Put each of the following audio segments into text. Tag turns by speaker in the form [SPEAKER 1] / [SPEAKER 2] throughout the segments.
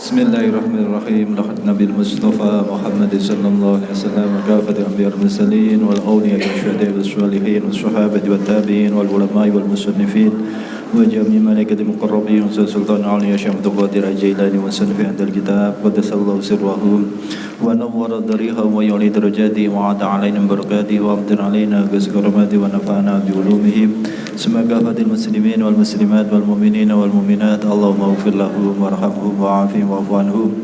[SPEAKER 1] Bismillahirrahmanirrahim. Laqad Nabil Mustafa Muhammad sallallahu alaihi wasallam wa kafat anbiya'i wal mursalin wal awliya'i wasyuhada'i wassalihin wassahabati wat tabi'in wal ulama'i wal musannifin wa jami'i malaikatil muqarrabin wa sultan ali Syamsul Qadir Jailani wa sanfi andal kitab qaddasallahu sirrahum wa nawwara darihum wa yuli darajati wa ada alaina barakati wa amtir alaina bizkaramati wa nafa'ana bi ulumihim semoga fatil muslimin wal muslimat wal mu'minina wal mu'minat Allahumma ighfir lahum warhamhum wa'afihim wa'fu anhum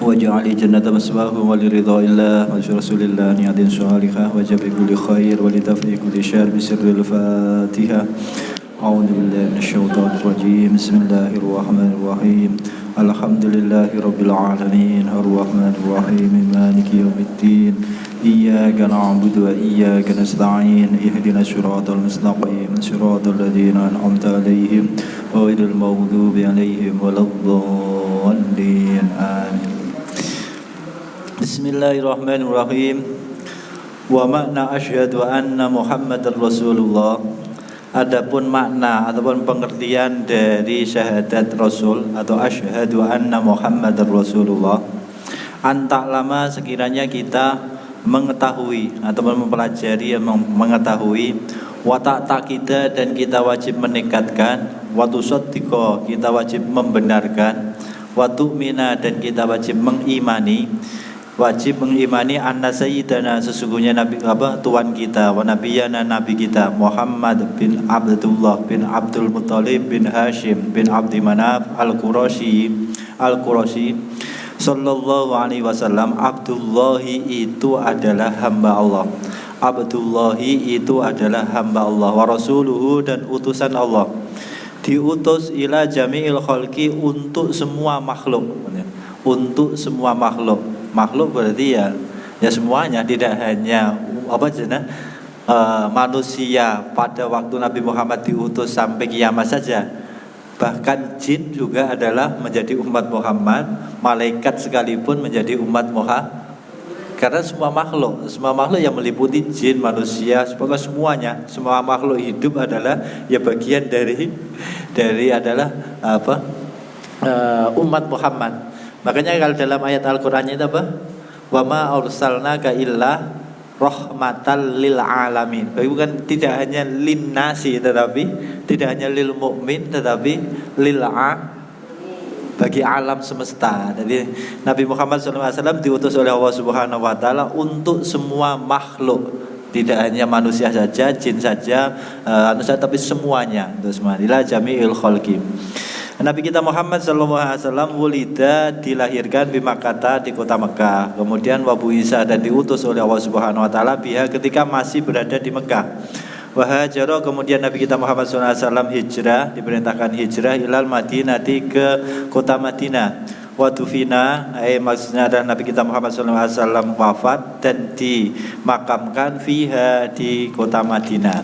[SPEAKER 1] waj'al jannata maswahum wa liridha illah wa rasulillah niyatin salihah wa jabi kulli khair wa litafri kulli syarr bi sirril Fatihah. A'udzu billahi minasyaitonir rajim. Bismillahirrahmanirrahim. Alhamdulillahi rabbil alamin arrahmanir rahim maliki yaumiddin iyyaka na'budu wa iyyaka nasta'in ihdinas siratal mustaqim siratal ladzina an'amta 'alaihim ghairil maghdubi 'alaihim waladdallin amin. Bismillahirrahmanirrahim. Wa makna asyhadu anna Muhammadar Rasulullah. Adapun makna ataupun pengertian dari syahadat Rasul atau asyhadu anna Muhammadar Rasulullah, antak lama sekiranya kita mengetahui ataupun mempelajari mengetahui, watak kita dan kita wajib meningkatkan, watu sottiko kita wajib membenarkan, watu mina dan kita wajib mengimani anna sayyidana sesungguhnya nabi tuan kita wa nabiyana nabi kita Muhammad bin Abdullah bin Abdul Muttalib bin Hashim bin Abdi Manaf al-Qurashi sallallahu alaihi wasallam. Abdullahi itu adalah hamba Allah. Abdullahi itu adalah hamba Allah wa rasuluhu dan utusan Allah. Diutus ila jami'il khalqi untuk semua makhluk. Untuk semua makhluk. Makhluk berarti ya semuanya, tidak hanya manusia pada waktu Nabi Muhammad diutus sampai kiamat saja. Bahkan jin juga adalah menjadi umat Muhammad, malaikat sekalipun menjadi umat Muhammad. Karena semua makhluk yang meliputi jin, manusia, semuanya, semua makhluk hidup adalah ya bagian dari adalah umat Muhammad. Makanya kalau dalam ayat Al-Qur'annya itu apa? Wa ma arsalnaka illa rahmatan lil alamin. Bukan tidak hanya linnasi tetapi tidak hanya lil mukmin tetapi bagi alam semesta. Jadi Nabi Muhammad SAW diutus oleh Allah Subhanahu wa taala untuk semua makhluk. Tidak hanya manusia saja, jin saja, tapi semuanya, untuk semua. Ila jami'il khalqi. Nabi kita Muhammad SAW wulida dilahirkan di Makkah di kota Mekah. Kemudian Wabu Isa dan diutus oleh Allah Subhanahu Wa Taala biha ketika masih berada di Mekah. Wahajaro kemudian Nabi kita Muhammad SAW hijrah, diperintahkan hijrah ilal Madinati ke kota Madinah. Wadufina maksudnya adalah Nabi kita Muhammad SAW wafat dan dimakamkan fiha di kota Madinah.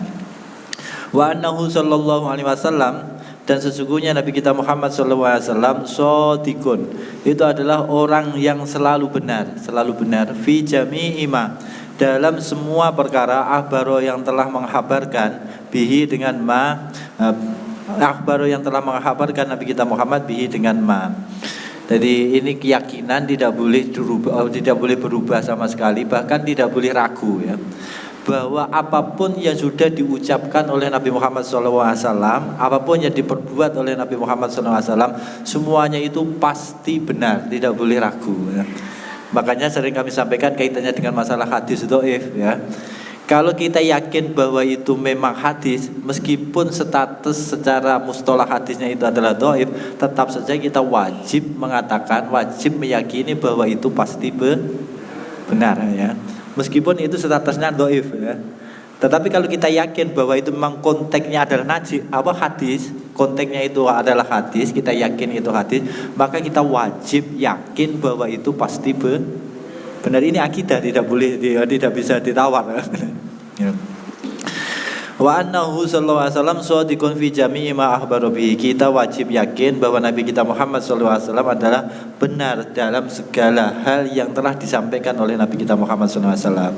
[SPEAKER 1] Wa annahu sallallahu alaihi wasallam dan sesungguhnya Nabi kita Muhammad SAW shodiqun itu adalah orang yang selalu benar fi jami'i ma dalam semua perkara akhbaro yang telah menghabarkan bihi dengan ma akhbaro yang telah menghabarkan Nabi kita Muhammad bihi dengan ma. Jadi ini keyakinan tidak boleh berubah sama sekali, bahkan tidak boleh ragu ya. Bahwa apapun yang sudah diucapkan oleh Nabi Muhammad SAW, apapun yang diperbuat oleh Nabi Muhammad SAW, semuanya itu pasti benar, tidak boleh ragu ya. Makanya sering kami sampaikan kaitannya dengan masalah hadis dhaif ya. Kalau kita yakin bahwa itu memang hadis, meskipun status secara mustalah hadisnya itu adalah dhaif, tetap saja kita wajib mengatakan, wajib meyakini bahwa itu pasti benar ya. Meskipun itu statusnya dhaif ya. Tetapi kalau kita yakin bahwa itu memang konteksnya adalah hadis, konteksnya itu adalah hadis, kita yakin itu hadis, maka kita wajib yakin bahwa itu pasti benar. Ini akidah, tidak bisa ditawar ya. Wa annahu sallallahu alaihi wasallam shadiqun fi jami'i ma akhbara bihi. Kita wajib yakin bahwa Nabi kita Muhammad sallallahu alaihi wasallam adalah benar dalam segala hal yang telah disampaikan oleh Nabi kita Muhammad sallallahu alaihi wasallam.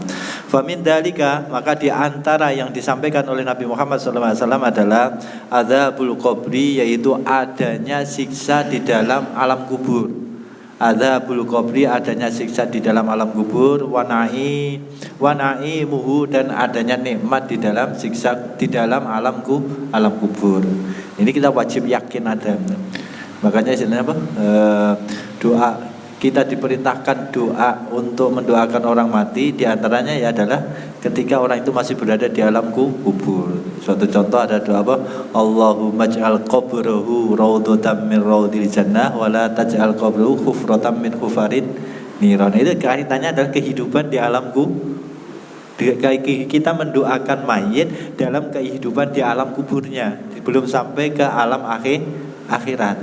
[SPEAKER 1] Fa min dalika, maka di antara yang disampaikan oleh Nabi Muhammad sallallahu alaihi wasallam adalah adzabul qabri, yaitu adanya siksa di dalam alam kubur. Adzabul qabri, adanya siksa di dalam alam kubur, wanai muhu, dan adanya nikmat di dalam siksa di dalam alam kubur. Ini kita wajib yakin ada. Makanya istilahnya apa? Doa, kita diperintahkan doa untuk mendoakan orang mati, di antaranya ya adalah ketika orang itu masih berada di alam kubur. Suatu contoh ada doa apa? Allahumma ij'al qabrahu raudhatan min raudhil jannah wa la taj'al qabrahu hufratan min hufarin niran. Itu kaitannya adalah kehidupan di alam kubur. Kita mendoakan mayit dalam kehidupan di alam kuburnya, belum sampai ke alam akhirat.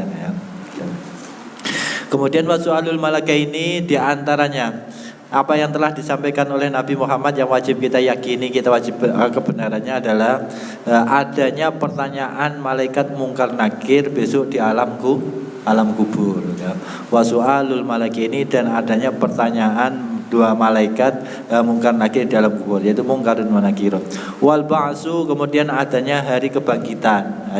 [SPEAKER 1] Kemudian wasu'alul malakaini, di antaranya apa yang telah disampaikan oleh Nabi Muhammad yang wajib kita yakini, kita wajib kebenarannya adalah adanya pertanyaan malaikat mungkar nakir besok di alam kubur. Wasu'alul malakaini, dan adanya pertanyaan dua malaikat mungkar nakir di dalam kubur, yaitu mungkarun wa nakir. Wal ba'su, kemudian adanya hari kebangkitan.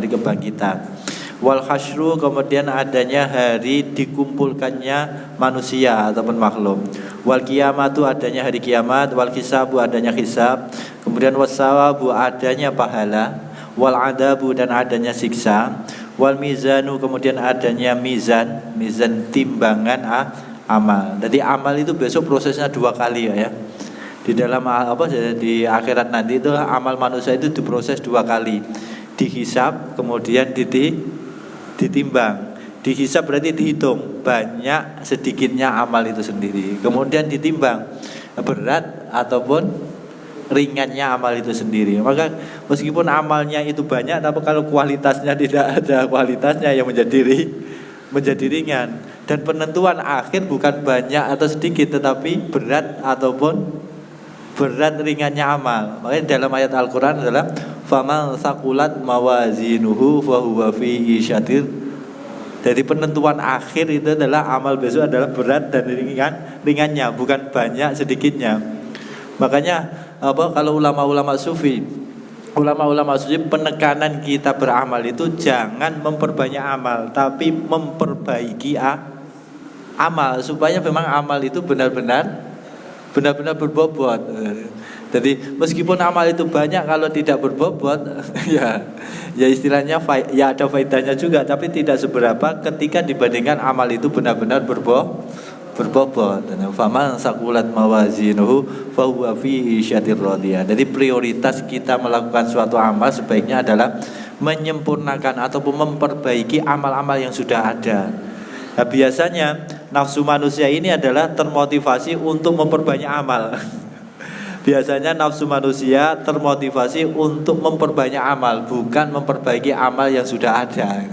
[SPEAKER 1] Wal hasyru, kemudian adanya hari dikumpulkannya manusia ataupun makhluk. Wal qiyamatu, adanya hari kiamat. Wal hisabu, adanya hisab. Kemudian wasawabu, adanya pahala. Wal adabu, dan adanya siksa. Wal mizanu, kemudian adanya mizan timbangan amal. Jadi amal itu besok prosesnya 2 kali ya. Di dalam di akhirat nanti itu amal manusia itu diproses 2 kali. Dihisab, kemudian ditimbang. Dihisab berarti dihitung banyak sedikitnya amal itu sendiri. Kemudian ditimbang berat ataupun ringannya amal itu sendiri. Maka meskipun amalnya itu banyak, tapi kalau kualitasnya tidak ada kualitasnya, yang menjadi ringan. Dan penentuan akhir bukan banyak atau sedikit, tetapi berat ringannya amal. Makanya dalam ayat Al-Quran adalah faman saqulat mawazinuhu fahuwa fi isyatir. Jadi penentuan akhir itu adalah amal besok adalah berat dan ringannya, bukan banyak sedikitnya. Makanya kalau ulama-ulama sufi penekanan kita beramal itu jangan memperbanyak amal, tapi memperbaiki amal, supaya memang amal itu benar-benar berbobot. Jadi meskipun amal itu banyak, kalau tidak berbobot ya istilahnya ya ada faedahnya juga, tapi tidak seberapa ketika dibandingkan amal itu benar-benar berbobot. Faman saqulat mawazinuhu fahuwa fi isyatir radiyah. Jadi prioritas kita melakukan suatu amal sebaiknya adalah menyempurnakan ataupun memperbaiki amal-amal yang sudah ada. Nah, biasanya nafsu manusia ini adalah termotivasi untuk memperbanyak amal. Biasanya nafsu manusia termotivasi untuk memperbanyak amal, bukan memperbaiki amal yang sudah ada.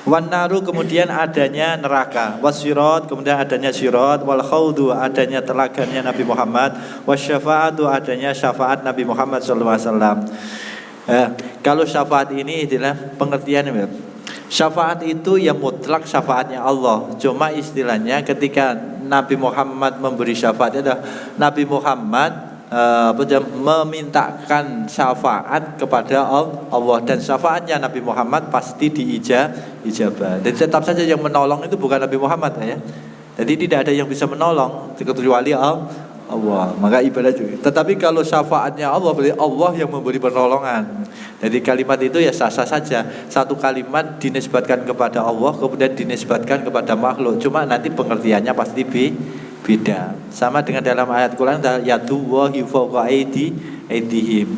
[SPEAKER 1] Wan naru, kemudian adanya neraka. Wasyirat, kemudian adanya syirat. Wal khaudu, adanya telaganya Nabi Muhammad. Wasyafaatu, adanya syafaat Nabi Muhammad SAW. Kalau syafaat ini adalah pengertian syafaat itu yang mutlak syafaatnya Allah. Cuma istilahnya ketika Nabi Muhammad memberi syafaat adalah Nabi Muhammad memintakan syafaat kepada Allah, dan syafaatnya Nabi Muhammad pasti diijabah. Dan tetap saja yang menolong itu bukan Nabi Muhammad ya. Jadi tidak ada yang bisa menolong kecuali Allah. Maka ibadah juga. Tetapi kalau syafaatnya Allah, berarti Allah yang memberi pertolongan. Jadi kalimat itu ya sah-sah saja. Satu kalimat dinisbatkan kepada Allah, kemudian dinisbatkan kepada makhluk. Cuma nanti pengertiannya pasti beda. Sama dengan dalam ayat Quran, yadullahi fawqa aydihim,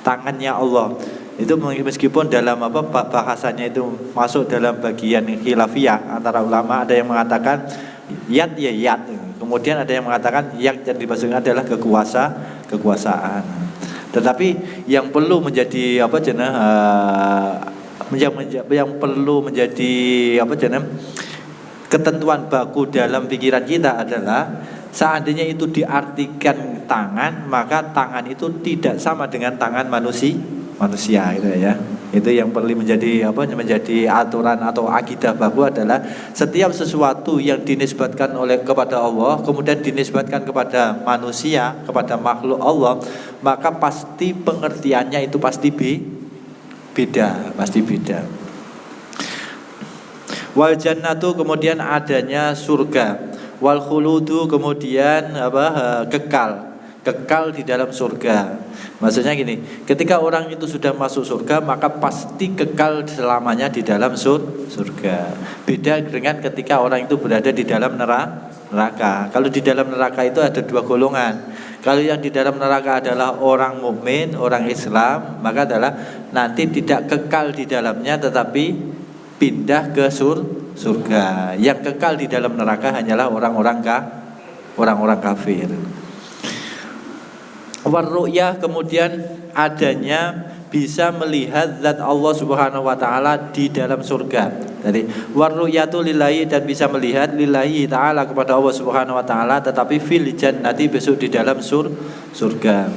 [SPEAKER 1] tangannya Allah. Itu meskipun dalam bahasanya itu masuk dalam bagian khilafiyah antara ulama, ada yang mengatakan yad ya yad. Kemudian ada yang mengatakan yang dimaksudkan adalah kekuasaan. Tetapi yang perlu menjadi yang perlu menjadi ketentuan baku dalam pikiran kita adalah Seandainya itu diartikan tangan, maka tangan itu tidak sama dengan tangan manusia gitu ya. Itu yang perlu menjadi aturan atau akidah baku adalah setiap sesuatu yang dinisbatkan kepada Allah kemudian dinisbatkan kepada manusia, kepada makhluk Allah, maka pasti pengertiannya itu pasti beda. Wal jannatu, kemudian adanya surga. Wal khuludu, kemudian kekal di dalam surga. Maksudnya gini, ketika orang itu sudah masuk surga maka pasti kekal selamanya di dalam surga. Beda dengan ketika orang itu berada di dalam neraka. Kalau di dalam neraka itu ada dua golongan. Kalau yang di dalam neraka adalah orang mukmin, orang Islam, maka adalah nanti tidak kekal di dalamnya tetapi pindah ke surga. Yang kekal di dalam neraka hanyalah orang-orang kafir. Warru'yah, kemudian adanya bisa melihat zat Allah Subhanahu wa taala di dalam surga. Jadi warru'yatu lillahi, dan bisa melihat lillahi taala kepada Allah Subhanahu wa taala, tetapi fil jannati, besok di dalam surga.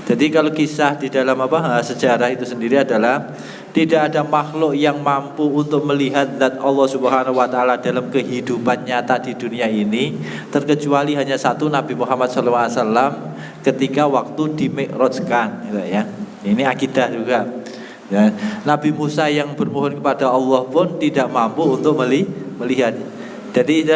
[SPEAKER 1] Jadi kalau kisah di dalam sejarah itu sendiri adalah tidak ada makhluk yang mampu untuk melihat zat Allah Subhanahu wa taala dalam kehidupan nyata di dunia ini terkecuali hanya satu, Nabi Muhammad SAW ketika waktu di Mi'rajkan gitu ya. Ini akidah juga. Ya, Nabi Musa yang bermohon kepada Allah pun tidak mampu untuk melihat. Jadi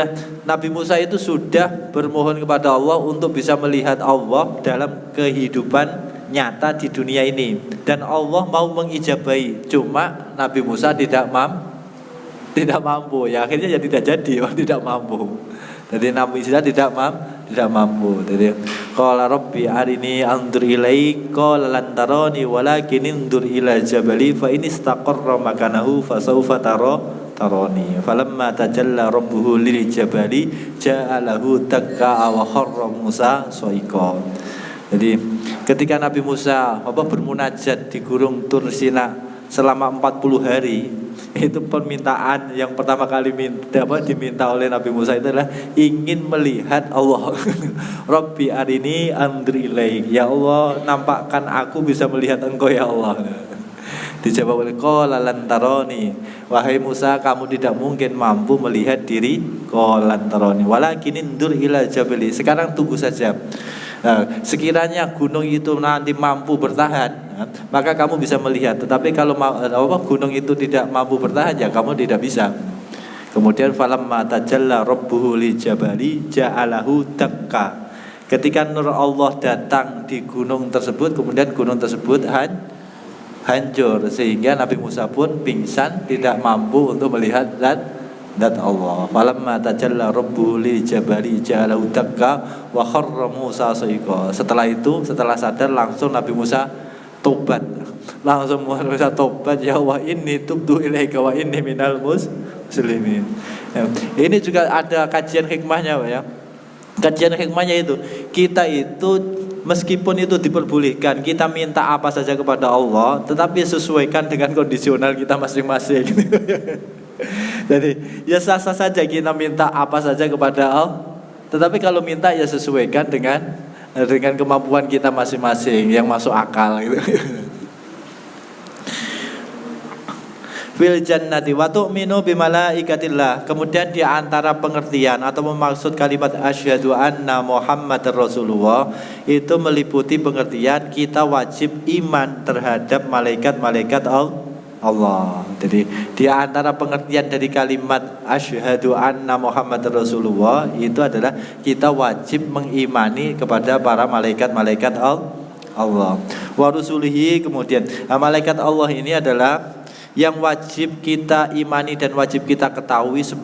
[SPEAKER 1] Nabi Musa itu sudah bermohon kepada Allah untuk bisa melihat Allah dalam kehidupan nyata di dunia ini, dan Allah mau mengijabahi, cuma Nabi Musa tidak mampu. Ya akhirnya ya tidak jadi, tidak mampu. Jadi Nabi Musa tidak mampu. Jadi qala rabbi arini anzur ilaik qala lan tarani walakin inzur ila jabali fa in istaqarra makanahu fasawfa tarani falamma tajalla rabbuhu lil jabali ja'alahu dakka wa kharra Musa sa'iqa. Jadi ketika Nabi Musa bermunajat di Gunung Tur Sina selama 40 hari, itu permintaan yang pertama kali diminta oleh Nabi Musa itu adalah ingin melihat Allah. Rabbi arini andri ilaik, ya Allah nampakkan aku bisa melihat engkau ya Allah. Dijawab oleh qala lan tarani, wahai Musa kamu tidak mungkin mampu melihat diri, qala lan tarani walakin indur ila jabali, sekarang tunggu saja. Nah, sekiranya gunung itu nanti mampu bertahan, maka kamu bisa melihat. Tetapi kalau gunung itu tidak mampu bertahan, ya kamu tidak bisa. Kemudian falamma tajalla rabbuhu li jabali ja'alahu dakka. Ketika nur Allah datang di gunung tersebut, kemudian gunung tersebut hancur, sehingga Nabi Musa pun pingsan, tidak mampu untuk melihat zat Allah. Falamma tajalla rabbuhu lil jabali ja'alahu dakka wa kharra Musa sa'iqa. Setelah itu, setelah sadar, langsung Nabi Musa tobat. Langsung Musa tobat, ya wa inni tubtu ilaika wa inni minal muslimin. Ya, ini juga ada kajian hikmahnya, ya. Kajian hikmahnya itu, kita itu meskipun itu diperbolehkan, kita minta apa saja kepada Allah, tetapi sesuaikan dengan kondisional kita masing-masing. Jadi ya sah-sah saja kita minta apa saja kepada Allah, tetapi kalau minta ya sesuaikan dengan kemampuan kita masing-masing yang masuk akal gitu. Fil jannati wa tu'minu bi malaikatillah. Kemudian di antara pengertian atau maksud kalimat asyhadu anna Muhammadar Rasulullah itu meliputi pengertian kita wajib iman terhadap malaikat-malaikat Allah. Jadi di antara pengertian dari kalimat asyhadu anna Muhammadar Rasulullah itu adalah kita wajib mengimani kepada para malaikat-malaikat Allah. Wa rusulihi, kemudian malaikat Allah ini adalah yang wajib kita imani dan wajib kita ketahui 10.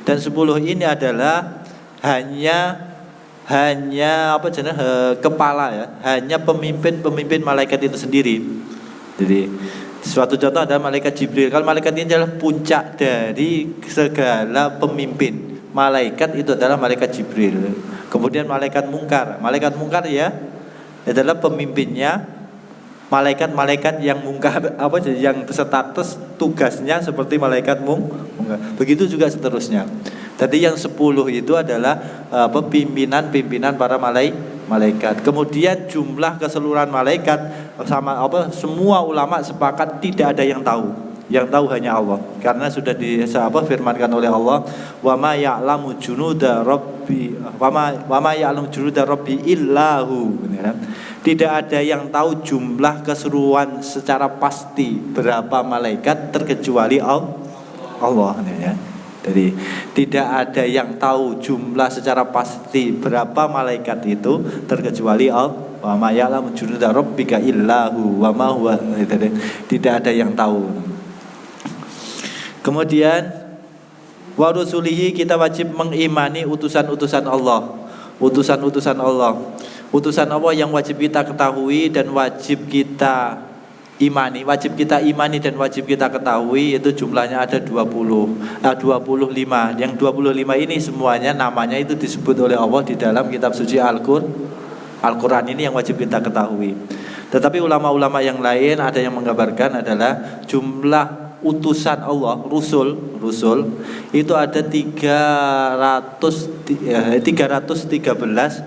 [SPEAKER 1] Dan 10 ini adalah hanya kepala, ya, hanya pemimpin malaikat itu sendiri. Jadi suatu contoh adalah malaikat Jibril. Kalau malaikat ini adalah puncak dari segala pemimpin. Malaikat itu adalah malaikat Jibril. Kemudian malaikat mungkar. Malaikat mungkar ya adalah pemimpinnya malaikat-malaikat yang mungkar, yang berstatus tugasnya seperti malaikat mungkar. Begitu juga seterusnya. Tadi yang 10 itu adalah pimpinan para malaikat. Kemudian jumlah keseluruhan malaikat sama semua ulama sepakat tidak ada yang tahu. Yang tahu hanya Allah. Karena sudah firmankan oleh Allah, wa ma ya'lamu junuda rabbi illahu. Tidak ada yang tahu jumlah keseluruhan secara pasti berapa malaikat terkecuali Allah. Ya. Jadi tidak ada yang tahu jumlah secara pasti berapa malaikat itu terkecuali Allah. Wa ma ya'lamu junuda rabbika illahu wa ma huwa. Tidak ada yang tahu. Kemudian wa rusulihi, kita wajib mengimani utusan-utusan Allah. Utusan-utusan Allah. Utusan Allah yang wajib kita ketahui dan wajib kita imani. Wajib kita imani dan wajib kita ketahui itu jumlahnya ada 25. Yang 25 ini semuanya namanya itu disebut oleh Allah di dalam kitab suci Al-Quran ini yang wajib kita ketahui. Tetapi ulama-ulama yang lain ada yang menggambarkan adalah jumlah utusan Allah, rusul itu ada 313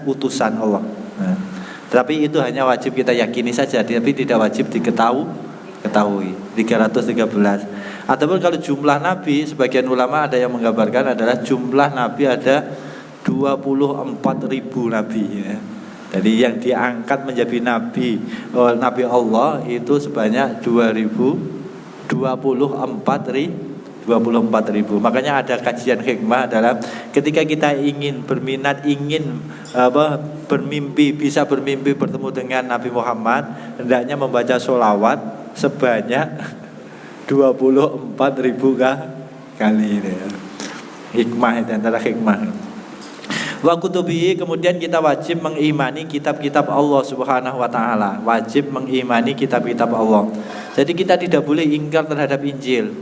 [SPEAKER 1] utusan Allah. Nah, tapi itu hanya wajib kita yakini saja, tapi tidak wajib ketahui 313. Ataupun kalau jumlah nabi, sebagian ulama ada yang menggambarkan adalah jumlah nabi ada 24.000 nabi ya. Jadi yang diangkat menjadi nabi Allah itu sebanyak 24.000. Makanya ada kajian hikmah dalam ketika kita ingin berminat, bisa bermimpi bertemu dengan Nabi Muhammad, hendaknya membaca sholawat sebanyak 24.000 kali ini. Hikmah itu antara hikmah. Wa kutubihi, kemudian kita wajib mengimani kitab-kitab Allah Subhanahu wa taala. Wajib mengimani kitab-kitab Allah. Jadi kita tidak boleh ingkar terhadap Injil.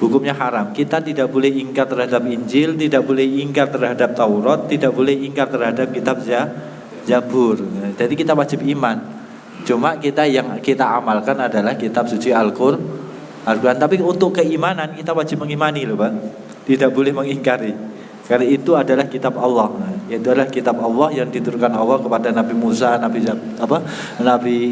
[SPEAKER 1] Hukumnya haram. Kita tidak boleh ingkar terhadap Injil, tidak boleh ingkar terhadap Taurat, tidak boleh ingkar terhadap kitab Zabur. Jadi kita wajib iman. Cuma yang kita amalkan adalah kitab suci Al-Quran. Tapi untuk keimanan kita wajib mengimani loh, Pak. Tidak boleh mengingkari. Karena itu adalah kitab Allah. Itu adalah kitab Allah yang diturunkan Allah kepada Nabi Musa, Nabi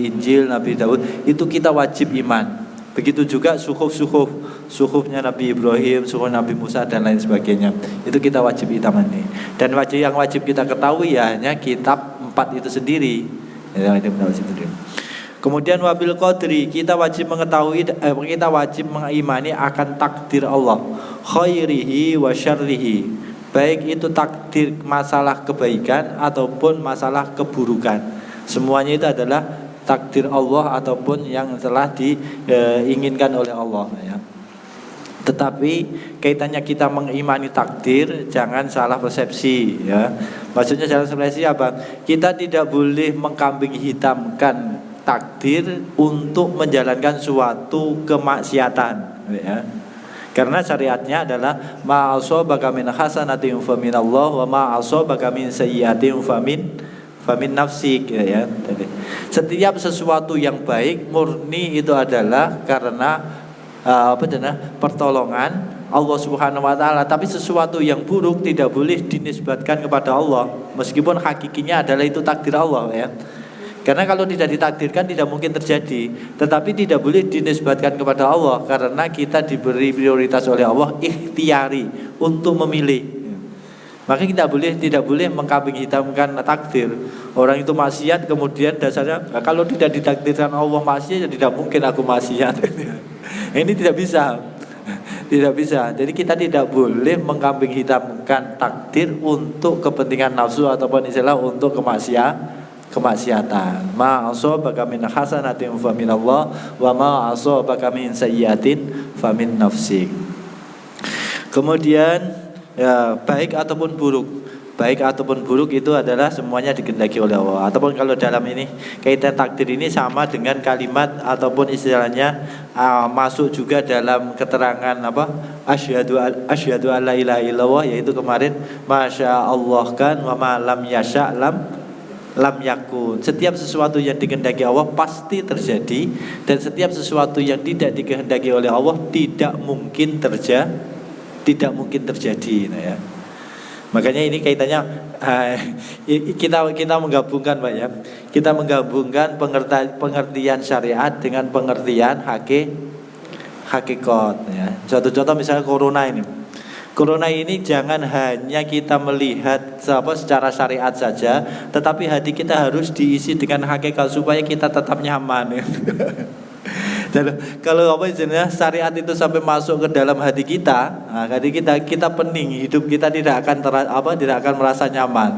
[SPEAKER 1] Injil, Nabi Daud. Itu kita wajib iman. Begitu juga suhufnya Nabi Ibrahim, suhuf Nabi Musa dan lain sebagainya. Itu kita wajib imani. Dan yang wajib kita ketahui ya hanya kitab 4 itu sendiri. Kemudian wabil qadri, kita wajib mengimani akan takdir Allah, khairihi wa syarrihi. Baik itu takdir masalah kebaikan ataupun masalah keburukan. Semuanya itu adalah takdir Allah ataupun yang telah diinginkan oleh Allah ya. Tetapi kaitannya kita mengimani takdir, jangan salah persepsi ya. Maksudnya salah persepsi apa? Kita tidak boleh mengkambing hitamkan takdir untuk menjalankan suatu kemaksiatan ya. Karena syariatnya adalah ma asabaka min hasanatin fa minallah wa ma asabaka min sayyi'atin fa min nafsik ya. Jadi, setiap sesuatu yang baik murni itu adalah karena pertolongan Allah Subhanahu wa taala, tapi sesuatu yang buruk tidak boleh dinisbatkan kepada Allah meskipun hakikinya adalah itu takdir Allah ya. Karena kalau tidak ditakdirkan tidak mungkin terjadi. Tetapi tidak boleh dinisbatkan kepada Allah karena kita diberi prioritas oleh Allah ikhtiari untuk memilih. Maka kita tidak boleh mengkambing hitamkan takdir. Orang itu maksiat kemudian dasarnya kalau tidak ditakdirkan Allah maksiat, tidak mungkin aku maksiat. Ini tidak bisa. Tidak bisa. Jadi kita tidak boleh mengkambing hitamkan takdir untuk kepentingan nafsu ataupun istilah untuk kemaksiatan. Ma asabaka min hasanatin fa minallah wa ma asabaka min sayyi'atin fa min nafsik. Kemudian ya, baik ataupun buruk itu adalah semuanya dikehendaki oleh Allah. Ataupun kalau dalam ini kaitan takdir ini sama dengan kalimat ataupun istilahnya masuk juga dalam keterangan asyhadu alla ilaha illallah, yaitu kemarin masya Allah kan wa ma lam yasha lam yakun. Setiap sesuatu yang dikehendaki Allah pasti terjadi, dan setiap sesuatu yang tidak dikehendaki oleh Allah tidak mungkin terjadi. Nah ya. Makanya ini kaitannya kita menggabungkan Pak ya. Kita menggabungkan pengertian syariat dengan pengertian hakikat ya. Suatu contoh misalnya corona ini. Corona ini jangan hanya kita melihat secara syariat saja, tetapi hati kita harus diisi dengan hakikat supaya kita tetap nyaman. Dan kalau syariat itu sampai masuk ke dalam hati kita, kita pening, hidup kita tidak akan merasa nyaman.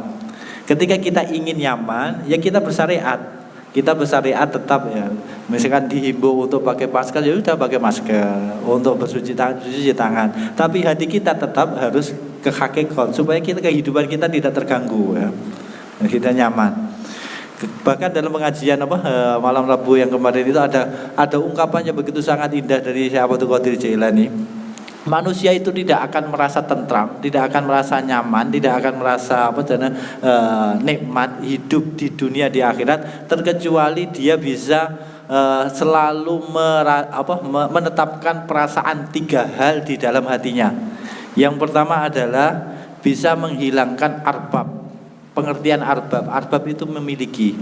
[SPEAKER 1] Ketika kita ingin nyaman, ya kita bersyariat. Kita bersyariat tetap ya. Misalkan dihimbau untuk pakai masker, ya sudah pakai masker. Untuk bersuci tangan. Tapi hati kita tetap harus ke hakikat supaya kehidupan kita tidak terganggu ya. Kita nyaman. Bahkan dalam pengajian malam Rabu yang kemarin itu ada ungkapannya begitu sangat indah dari Syekh Abdul Qadir Jailani. Manusia itu tidak akan merasa tentram, tidak akan merasa nyaman, tidak akan merasa nikmat hidup di dunia di akhirat terkecuali dia bisa selalu menetapkan perasaan 3 hal di dalam hatinya. Yang pertama adalah bisa menghilangkan arbab. Pengertian arbab itu memiliki.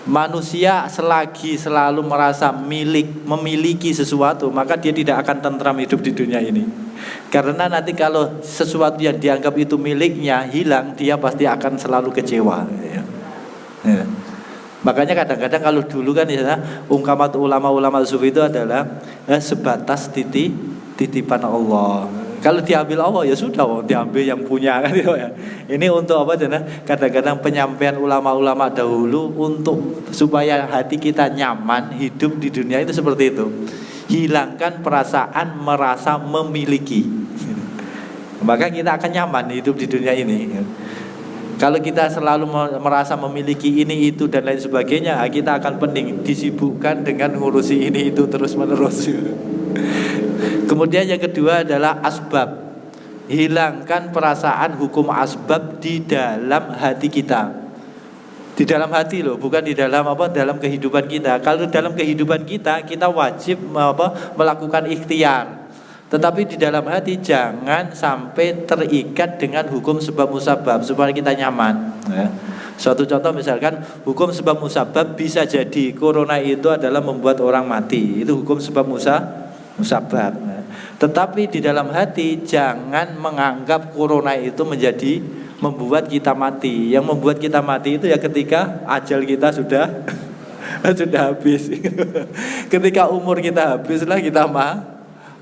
[SPEAKER 1] Manusia selagi selalu merasa memiliki sesuatu, maka dia tidak akan tentram hidup di dunia ini. Karena nanti kalau sesuatu yang dianggap itu miliknya hilang, dia pasti akan selalu kecewa. Ya. Makanya kadang-kadang kalau dulu kan ungkapan ulama-ulama sufi itu adalah sebatas titipan Allah. Kalau diambil Allah ya sudah, diambil yang punya kan gitu ya. Ini untuk kadang-kadang penyampaian ulama-ulama dahulu untuk supaya hati kita nyaman hidup di dunia itu seperti itu. Hilangkan perasaan merasa memiliki. Maka kita akan nyaman hidup di dunia ini. Kalau kita selalu merasa memiliki ini itu dan lain sebagainya, kita akan pening, disibukkan dengan ngurusi ini itu terus-menerus. Kemudian yang kedua adalah asbab. Hilangkan perasaan hukum asbab di dalam hati kita. Di dalam hati loh, bukan di dalam dalam kehidupan kita. Kalau dalam kehidupan kita wajib melakukan ikhtiar. Tetapi di dalam hati jangan sampai terikat dengan hukum sebab musabab supaya kita nyaman ya. Suatu contoh misalkan hukum sebab musabab bisa jadi corona itu adalah membuat orang mati. Itu hukum sebab musabab. Tetapi di dalam hati jangan menganggap corona itu menjadi membuat kita mati. Yang membuat kita mati itu ya ketika ajal kita sudah habis. Ketika umur kita habislah kita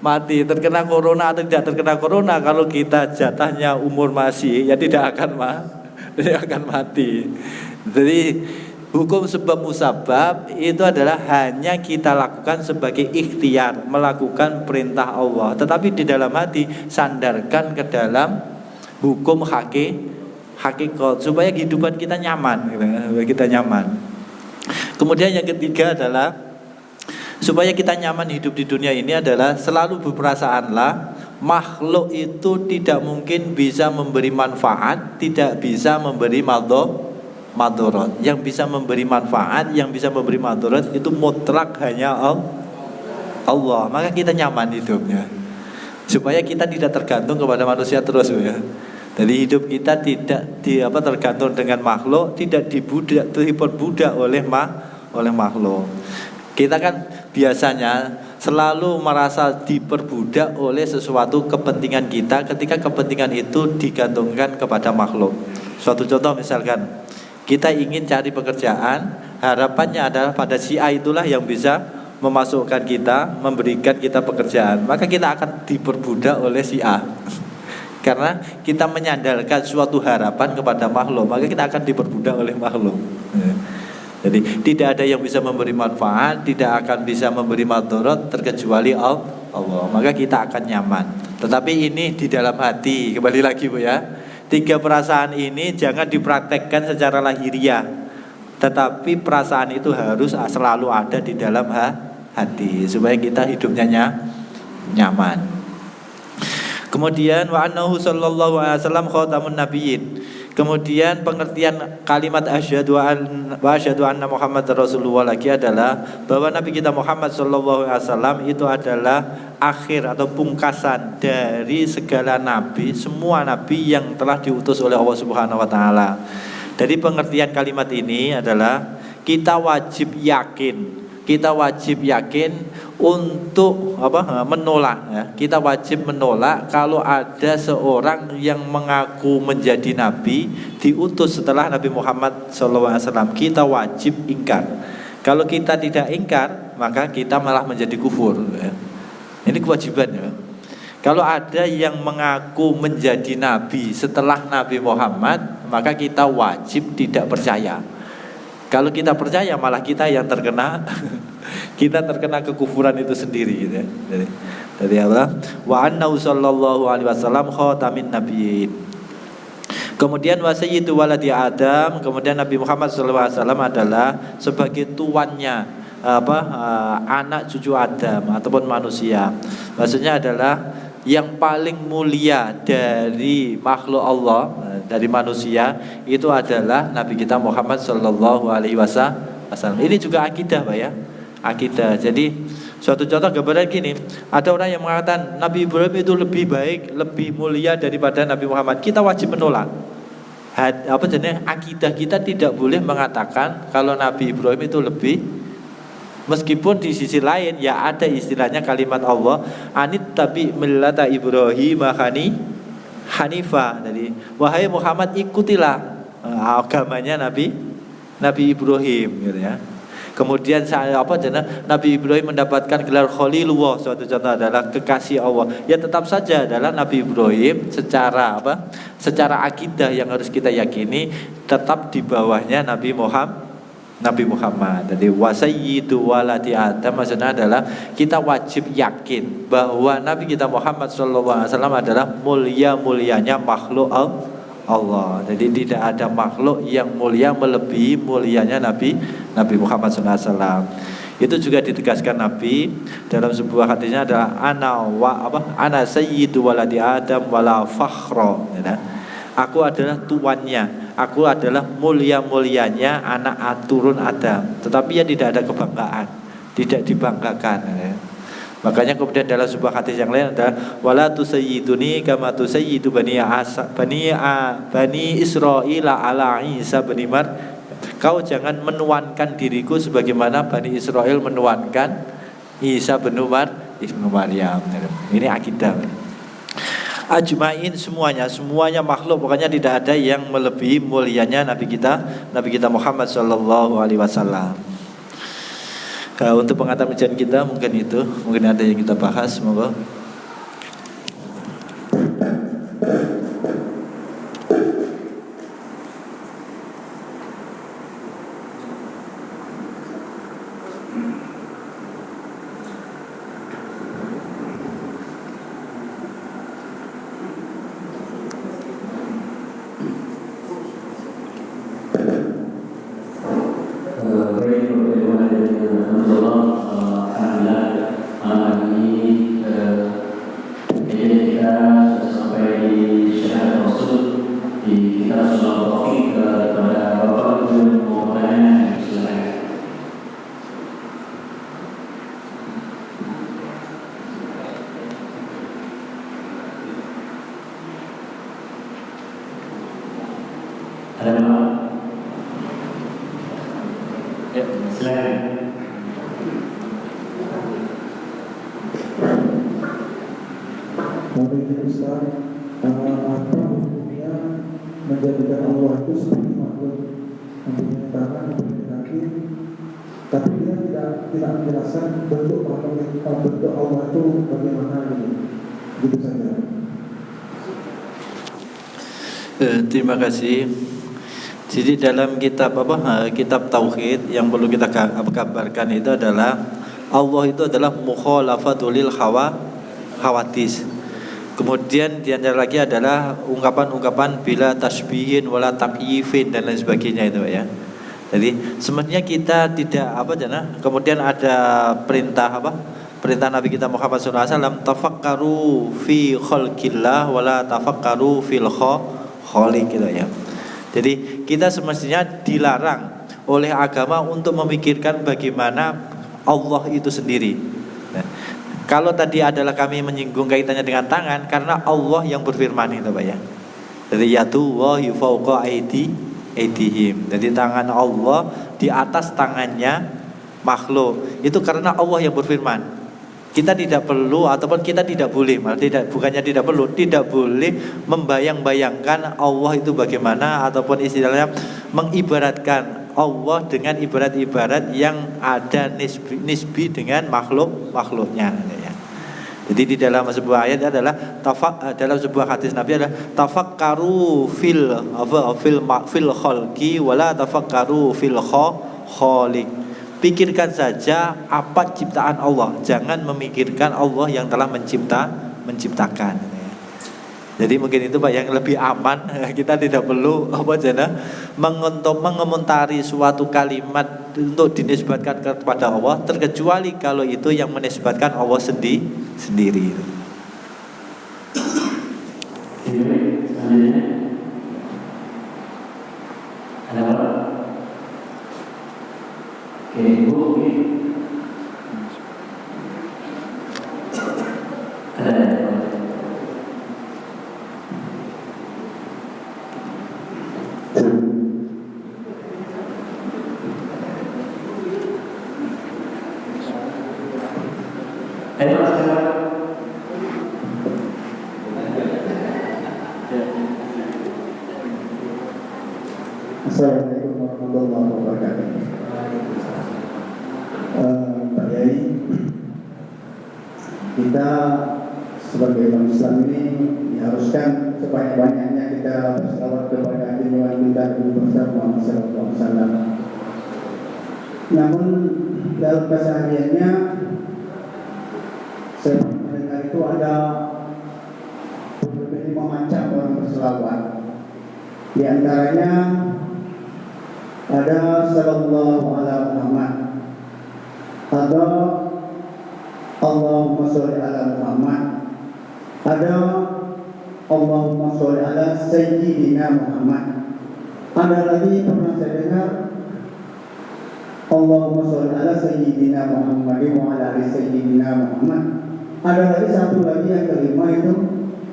[SPEAKER 1] mati. Terkena corona atau tidak terkena corona, kalau kita jatahnya umur masih ya tidak akan mati. Jadi hukum sebab musabab itu adalah hanya kita lakukan sebagai ikhtiar, melakukan perintah Allah. Tetapi di dalam hati sandarkan ke dalam hukum hakikat supaya kehidupan kita nyaman, Kemudian yang ketiga adalah supaya kita nyaman hidup di dunia ini adalah selalu berperasaanlah makhluk itu tidak mungkin bisa memberi manfaat, tidak bisa memberi madorot. Yang bisa memberi manfaat, yang bisa memberi madorot itu mutlak hanya Allah. Maka kita nyaman hidupnya. Supaya kita tidak tergantung kepada manusia terus ya. Jadi hidup kita tidak tergantung dengan makhluk, tidak diperbudak oleh makhluk. Kita kan biasanya selalu merasa diperbudak oleh sesuatu kepentingan kita ketika kepentingan itu digantungkan kepada makhluk. Suatu contoh misalkan kita ingin cari pekerjaan, harapannya adalah pada si A itulah yang bisa memasukkan kita, memberikan kita pekerjaan. Maka kita akan diperbudak oleh si A. Karena kita menyandalkan suatu harapan kepada makhluk, maka kita akan diperbudak oleh makhluk. Jadi tidak ada yang bisa memberi manfaat, tidak akan bisa memberi madorot terkecuali Allah. Maka kita akan nyaman. Tetapi ini di dalam hati. Kembali lagi Bu ya. 3 perasaan ini jangan dipraktekkan secara lahiriah. Tetapi perasaan itu harus selalu ada di dalam hati supaya kita hidupnya nyaman. Kemudian wa annahu sallallahu alaihi wasallam khatamun nabiyyin. Kemudian pengertian kalimat asyhadu anna Muhammad Rasulullah lagi adalah bahwa Nabi kita Muhammad sallallahu alaihi wasallam itu adalah akhir atau pungkasan dari segala nabi, semua nabi yang telah diutus oleh Allah Subhanahu wa taala. Jadi pengertian kalimat ini adalah kita wajib yakin untuk menolak ya. Kita wajib menolak kalau ada seorang yang mengaku menjadi nabi diutus setelah Nabi Muhammad SAW. Kita wajib ingkar. Kalau kita tidak ingkar, maka kita malah menjadi kufur ya. Ini kewajiban ya. Kalau ada yang mengaku menjadi nabi setelah Nabi Muhammad, maka kita wajib tidak percaya. Kalau kita percaya, malah kita yang terkena kita terkena kekufuran itu sendiri gitu ya. Dari Allah wa annahu sallallahu alaihi wasallam khatamin nabiyyin. Kemudian wa sayyidu waladi Adam, kemudian Nabi Muhammad sallallahu alaihi wasallam adalah sebagai tuannya anak cucu Adam ataupun manusia. Maksudnya adalah yang paling mulia dari makhluk Allah, dari manusia itu adalah Nabi kita Muhammad sallallahu alaihi wasallam. Ini juga akidah, Pak ya. Akidah. Jadi suatu contoh gambaran gini, ada orang yang mengatakan Nabi Ibrahim itu lebih baik, lebih mulia daripada Nabi Muhammad. Kita wajib menolak. Akidah kita tidak boleh mengatakan kalau Nabi Ibrahim itu lebih. Meskipun di sisi lain ya ada istilahnya kalimat Allah anit tabi millata Ibrahim Hanifah. Jadi wahai Muhammad ikutilah agamanya Nabi Ibrahim gitu ya. Kemudian Nabi Ibrahim mendapatkan gelar Khalilullah, suatu contoh adalah kekasih Allah. Ya tetap saja adalah Nabi Ibrahim secara akidah yang harus kita yakini tetap di bawahnya Nabi Muhammad. Jadi wasayyidu waladi Adam maksudnya adalah kita wajib yakin bahwa Nabi kita Muhammad SAW adalah mulianya makhluk Allah. Jadi tidak ada makhluk yang mulia melebihi mulianya Nabi Muhammad SAW. Itu juga ditegaskan Nabi dalam sebuah hadisnya adalah ana sayyidu waladi Adam wala fakhra. Aku adalah tuannya, aku adalah mulianya anak turun Adam. Tetapi ya tidak ada kebanggaan, tidak dibanggakan ya. Makanya kemudian dalam sebuah hadis yang lain adalah wala tusayyiduni kama tusayyidu bani Israil ala Isa bin Maryam. Kau jangan menuankan diriku sebagaimana Bani Israel menuankan Isa bin Maryam. Ini akidah. Ajmain semuanya makhluk, pokoknya tidak ada yang melebihi mulianya Nabi kita Muhammad sallallahu alaihi wasallam. Untuk pengetahuan kita mungkin ada yang kita bahas, semoga.
[SPEAKER 2] Menjadikan Allah itu seperti makhluk yang punya tangan, yang punya kaki, tapi dia tidak menjelaskan bentuk Allah itu bagaimana gitu saja.
[SPEAKER 1] Terima kasih. Jadi dalam kitab tauhid yang perlu kita kabarkan itu adalah Allah itu adalah mukhalafatul khawatis. Kemudian di antara lagi adalah ungkapan-ungkapan bila tasbihin wala takyifin dan lain sebagainya itu ya. Jadi sebenarnya kita tidak kemudian ada perintah Nabi kita Muhammad SAW, tafakkaru fi khalqillah wala tafakkaru fil khaliq gitu ya. Jadi kita semestinya dilarang oleh agama untuk memikirkan bagaimana Allah itu sendiri. Nah, kalau tadi adalah kami menyinggung kaitannya dengan tangan, karena Allah yang berfirman itu Pak ya. Jadi yadullahi fawqa aydihim. Jadi tangan Allah di atas tangannya makhluk. Itu karena Allah yang berfirman. Kita tidak perlu ataupun kita tidak boleh, malah bukannya tidak perlu, tidak boleh membayang-bayangkan Allah itu bagaimana, ataupun istilahnya mengibaratkan Allah dengan ibarat-ibarat yang ada nisbi dengan makhluknya. Jadi di dalam sebuah ayat adalah dalam sebuah hadis Nabi adalah tafakkaru fil khalqi wala tafakkaru fil khaliq. Pikirkan saja apa ciptaan Allah, jangan memikirkan Allah yang telah menciptakan. Jadi mungkin itu Pak yang lebih aman. Kita tidak perlu mengomentari suatu kalimat untuk dinisbatkan kepada Allah, terkecuali kalau itu yang menisbatkan Allah sendiri.
[SPEAKER 3] Selanjutnya ada apa? Oke, Ibu, ada. Ayo Mas.
[SPEAKER 2] Assalamualaikum warahmatullahi wabarakatuh. Pak Yai, kita sebagai umat Islam ini diharuskan sebanyak-banyaknya kita berselawat kepada junjungan kita Nabi besar Muhammad sallallahu alaihi wasallam. Namun dalam kesehariannya saya mendengar itu ada beberapa macam orang berselawat. Di antaranya ada sallallahu ala Muhammad, ada Allahumma sholli ala Muhammad, ada Allahumma sholli ala Sayyidina Muhammad. Ada lagi pernah saya dengar Allahumma sholli ala Sayyidina Muhammad wa ala ali Sayyidina Muhammad. Ada lagi satu lagi yang kelima itu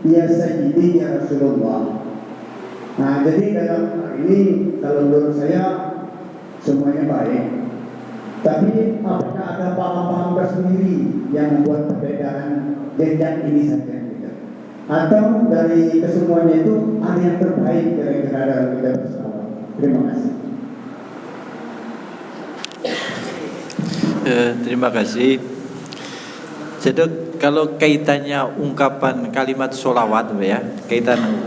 [SPEAKER 2] ya Sayyidi ya Rasulullah. Nah, jadi dalam hal ini kalau menurut saya semuanya baik. Tapi apakah ada paham-paham tersendiri yang membuat perbedaan jenjang ini saja? Atau dari kesemuanya itu ada yang terbaik kira-kira dalam kita bersama? Terima kasih.
[SPEAKER 1] Terima kasih. Jadi kalau kaitannya ungkapan kalimat sholawat ya, kaitan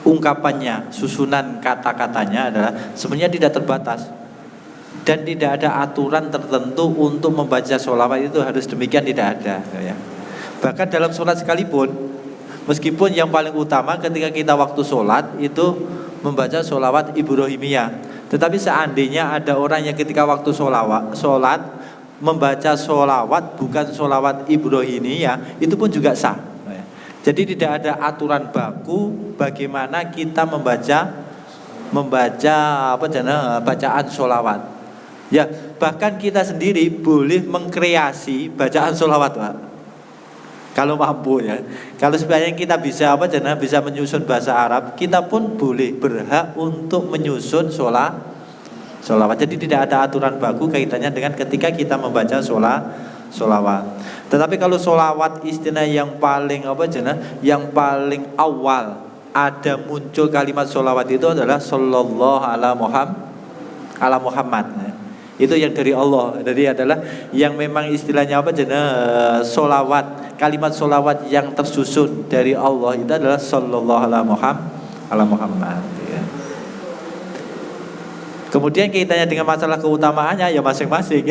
[SPEAKER 1] ungkapannya, susunan kata-katanya adalah sebenarnya tidak terbatas. Dan tidak ada aturan tertentu untuk membaca sholawat itu harus demikian, tidak ada ya. Bahkan dalam sholat sekalipun, meskipun yang paling utama ketika kita waktu sholat itu membaca sholawat Ibrahimiyah, tetapi seandainya ada orang yang ketika waktu sholat membaca sholawat bukan sholawat Ibrahimiyah, itu pun juga sah ya. Jadi tidak ada aturan baku bagaimana kita membaca bacaan sholawat. Ya, bahkan kita sendiri boleh mengkreasi bacaan sholawat, Pak. Kalau mampu ya. Kalau sebenarnya kita bisa bisa menyusun bahasa Arab, kita pun boleh berhak untuk menyusun sholawat. Jadi tidak ada aturan baku kaitannya dengan ketika kita membaca sholawat. Tetapi kalau sholawat istilah yang paling yang paling awal ada muncul kalimat sholawat itu adalah sallallahu ala Muhammad. Itu yang dari Allah. Jadi adalah yang memang istilahnya sholawat, kalimat sholawat yang tersusun dari Allah itu adalah sallallahu ala Muhammad ya. Kemudian kaitannya dengan masalah keutamaannya ya masing-masing.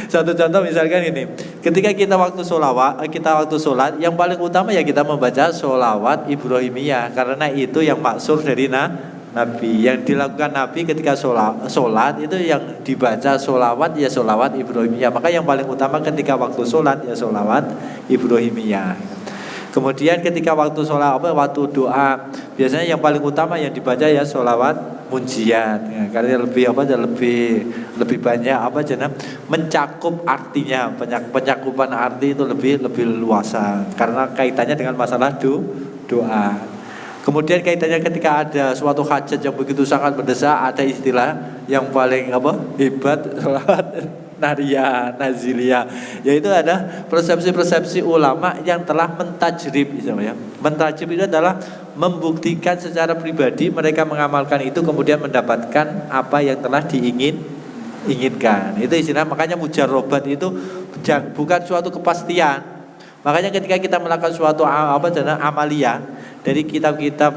[SPEAKER 1] Satu contoh misalkan ini, ketika kita waktu sholat, yang paling utama ya kita membaca sholawat Ibrahimiyah, karena itu yang maksur dari Nabi, yang dilakukan Nabi ketika sholat itu yang dibaca sholawat ya sholawat Ibrahimiyah. Maka yang paling utama ketika waktu sholat ya sholawat Ibrahimiyah. Kemudian ketika waktu sholat waktu doa, biasanya yang paling utama yang dibaca ya sholawat munjiat, ya, karena lebih lebih banyak mencakup artinya, pencakupan arti itu lebih luasa karena kaitannya dengan masalah doa. Kemudian kaitannya ketika ada suatu hajat yang begitu sangat mendesak, ada istilah yang paling hebat, sholawat Naria, Nazilia, yaitu ada persepsi-persepsi ulama yang telah mentajrib, ya. Mentajrib itu adalah membuktikan secara pribadi mereka mengamalkan itu kemudian mendapatkan apa yang telah diinginkan. Itu istilah, makanya mujarrobat itu bukan suatu kepastian. Makanya ketika kita melakukan suatu amalia dari kitab-kitab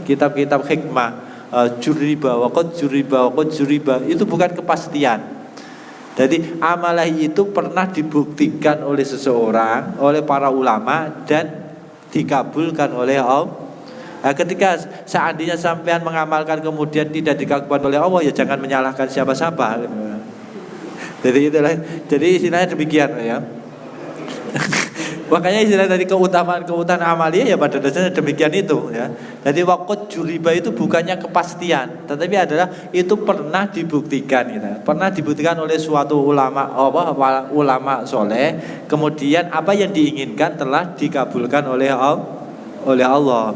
[SPEAKER 1] kitab-kitab hikmah, juriba itu bukan kepastian. Jadi amalah itu pernah dibuktikan oleh seseorang, oleh para ulama dan dikabulkan oleh Allah. Nah, ketika seandainya sampean mengamalkan kemudian tidak dikabulkan oleh Allah, ya jangan menyalahkan siapa-siapa. Jadi istilahnya demikian, ya. Makanya istilah dari keutamaan amalia ya pada dasarnya demikian itu, ya. Jadi waqt juriba itu bukannya kepastian, tetapi adalah itu pernah dibuktikan, gitu. Pernah dibuktikan oleh suatu ulama soleh, kemudian apa yang diinginkan telah dikabulkan oleh Allah.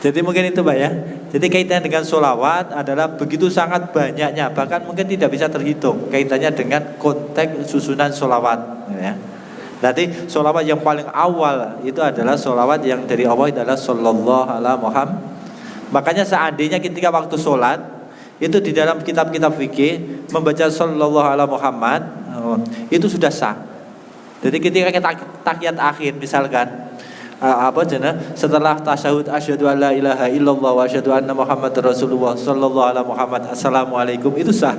[SPEAKER 1] Jadi mungkin itu Pak, ya. Jadi kaitannya dengan sholawat adalah begitu sangat banyaknya, bahkan mungkin tidak bisa terhitung kaitannya dengan konteks susunan sholawat, ya. Nanti sholawat yang paling awal itu adalah sholawat yang dari Allah adalah sallallahu alaihi Muhammad. Makanya seandainya ketika waktu sholat itu di dalam kitab-kitab fikih membaca sallallahu alaihi Muhammad itu sudah sah. Jadi ketika kita tahiyat akhir misalkan setelah tasyahud asyhadu alla ilaha illallah wa asyhadu anna Muhammadar Rasulullah sallallahu alaihi Muhammad assalamualaikum itu sah.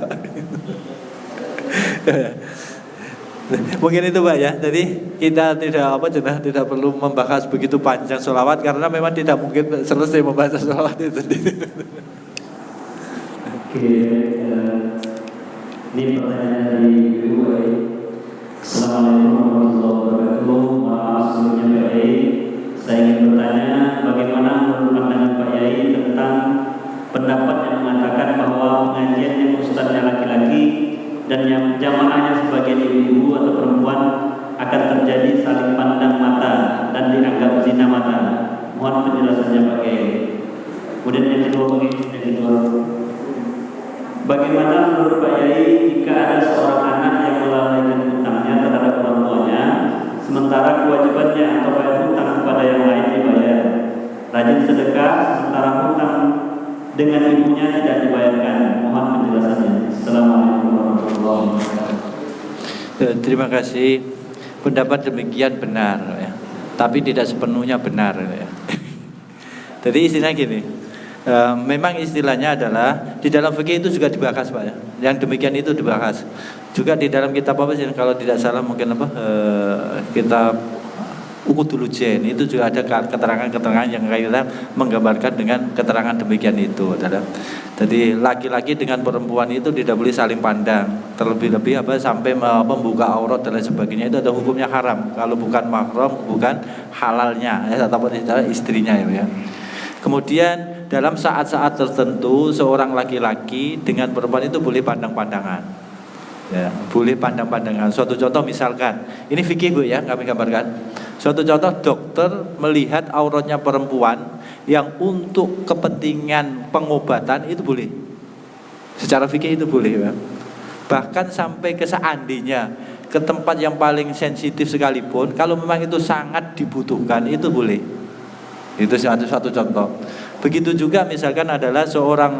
[SPEAKER 1] Mungkin itu Pak, ya. Jadi kita tidak perlu membahas begitu panjang sholawat karena memang tidak mungkin selesai membahas sholawat itu sendiri.
[SPEAKER 3] Oke, ini pertanyaan dari Ibu. Assalamualaikum warahmatullahi wabarakatuh. Maaf sebelumnya Pak Yai, saya ingin bertanya bagaimana menurut pandangan Pak Yai tentang pendapat yang mengatakan bahwa pengajian yang ustadznya laki-laki dan yang jamaahnya sebagian ibu-ibu atau perempuan akan terjadi saling pandang mata dan dianggap zina mata. Mohon penjelasannya Pak Kiai. Kemudian yang kedua, bagaimana menurut Pak Yai jika ada seorang anak yang melalaikan hutangnya terhadap orang tuanya, sementara kewajibannya atau bayar hutang kepada yang lain dibayar, rajin sedekah sementara hutang dengan ibunya tidak dibayarkan. Mohon penjelasannya. Assalamualaikum warahmatullahi wabarakatuh.
[SPEAKER 1] Terima kasih. Pendapat demikian benar, ya. Tapi tidak sepenuhnya benar, ya. Jadi istilahnya gini, memang istilahnya adalah di dalam fikih itu juga dibahas Pak, ya. Yang demikian itu dibahas juga di dalam kitab apa sih kalau tidak salah mungkin kitab Uqudul Jen itu juga ada keterangan-keterangan yang kaitan menggambarkan dengan keterangan demikian itu adalah jadi laki-laki dengan perempuan itu tidak boleh saling pandang, terlebih-lebih sampai membuka aurat dan lain sebagainya, itu ada hukumnya haram kalau bukan mahram, bukan halalnya ataupun istrinya, ya. Kemudian dalam saat-saat tertentu seorang laki-laki dengan perempuan itu boleh pandang-pandangan, ya, boleh pandang-pandangan. Suatu contoh misalkan, ini fikih Bu, ya, kami gambarkan. Suatu contoh, dokter melihat auratnya perempuan yang untuk kepentingan pengobatan itu boleh. Secara fikih itu boleh, ya. Bahkan sampai ke seandainya ke tempat yang paling sensitif sekalipun, kalau memang itu sangat dibutuhkan itu boleh. Itu satu contoh. Begitu juga misalkan adalah seorang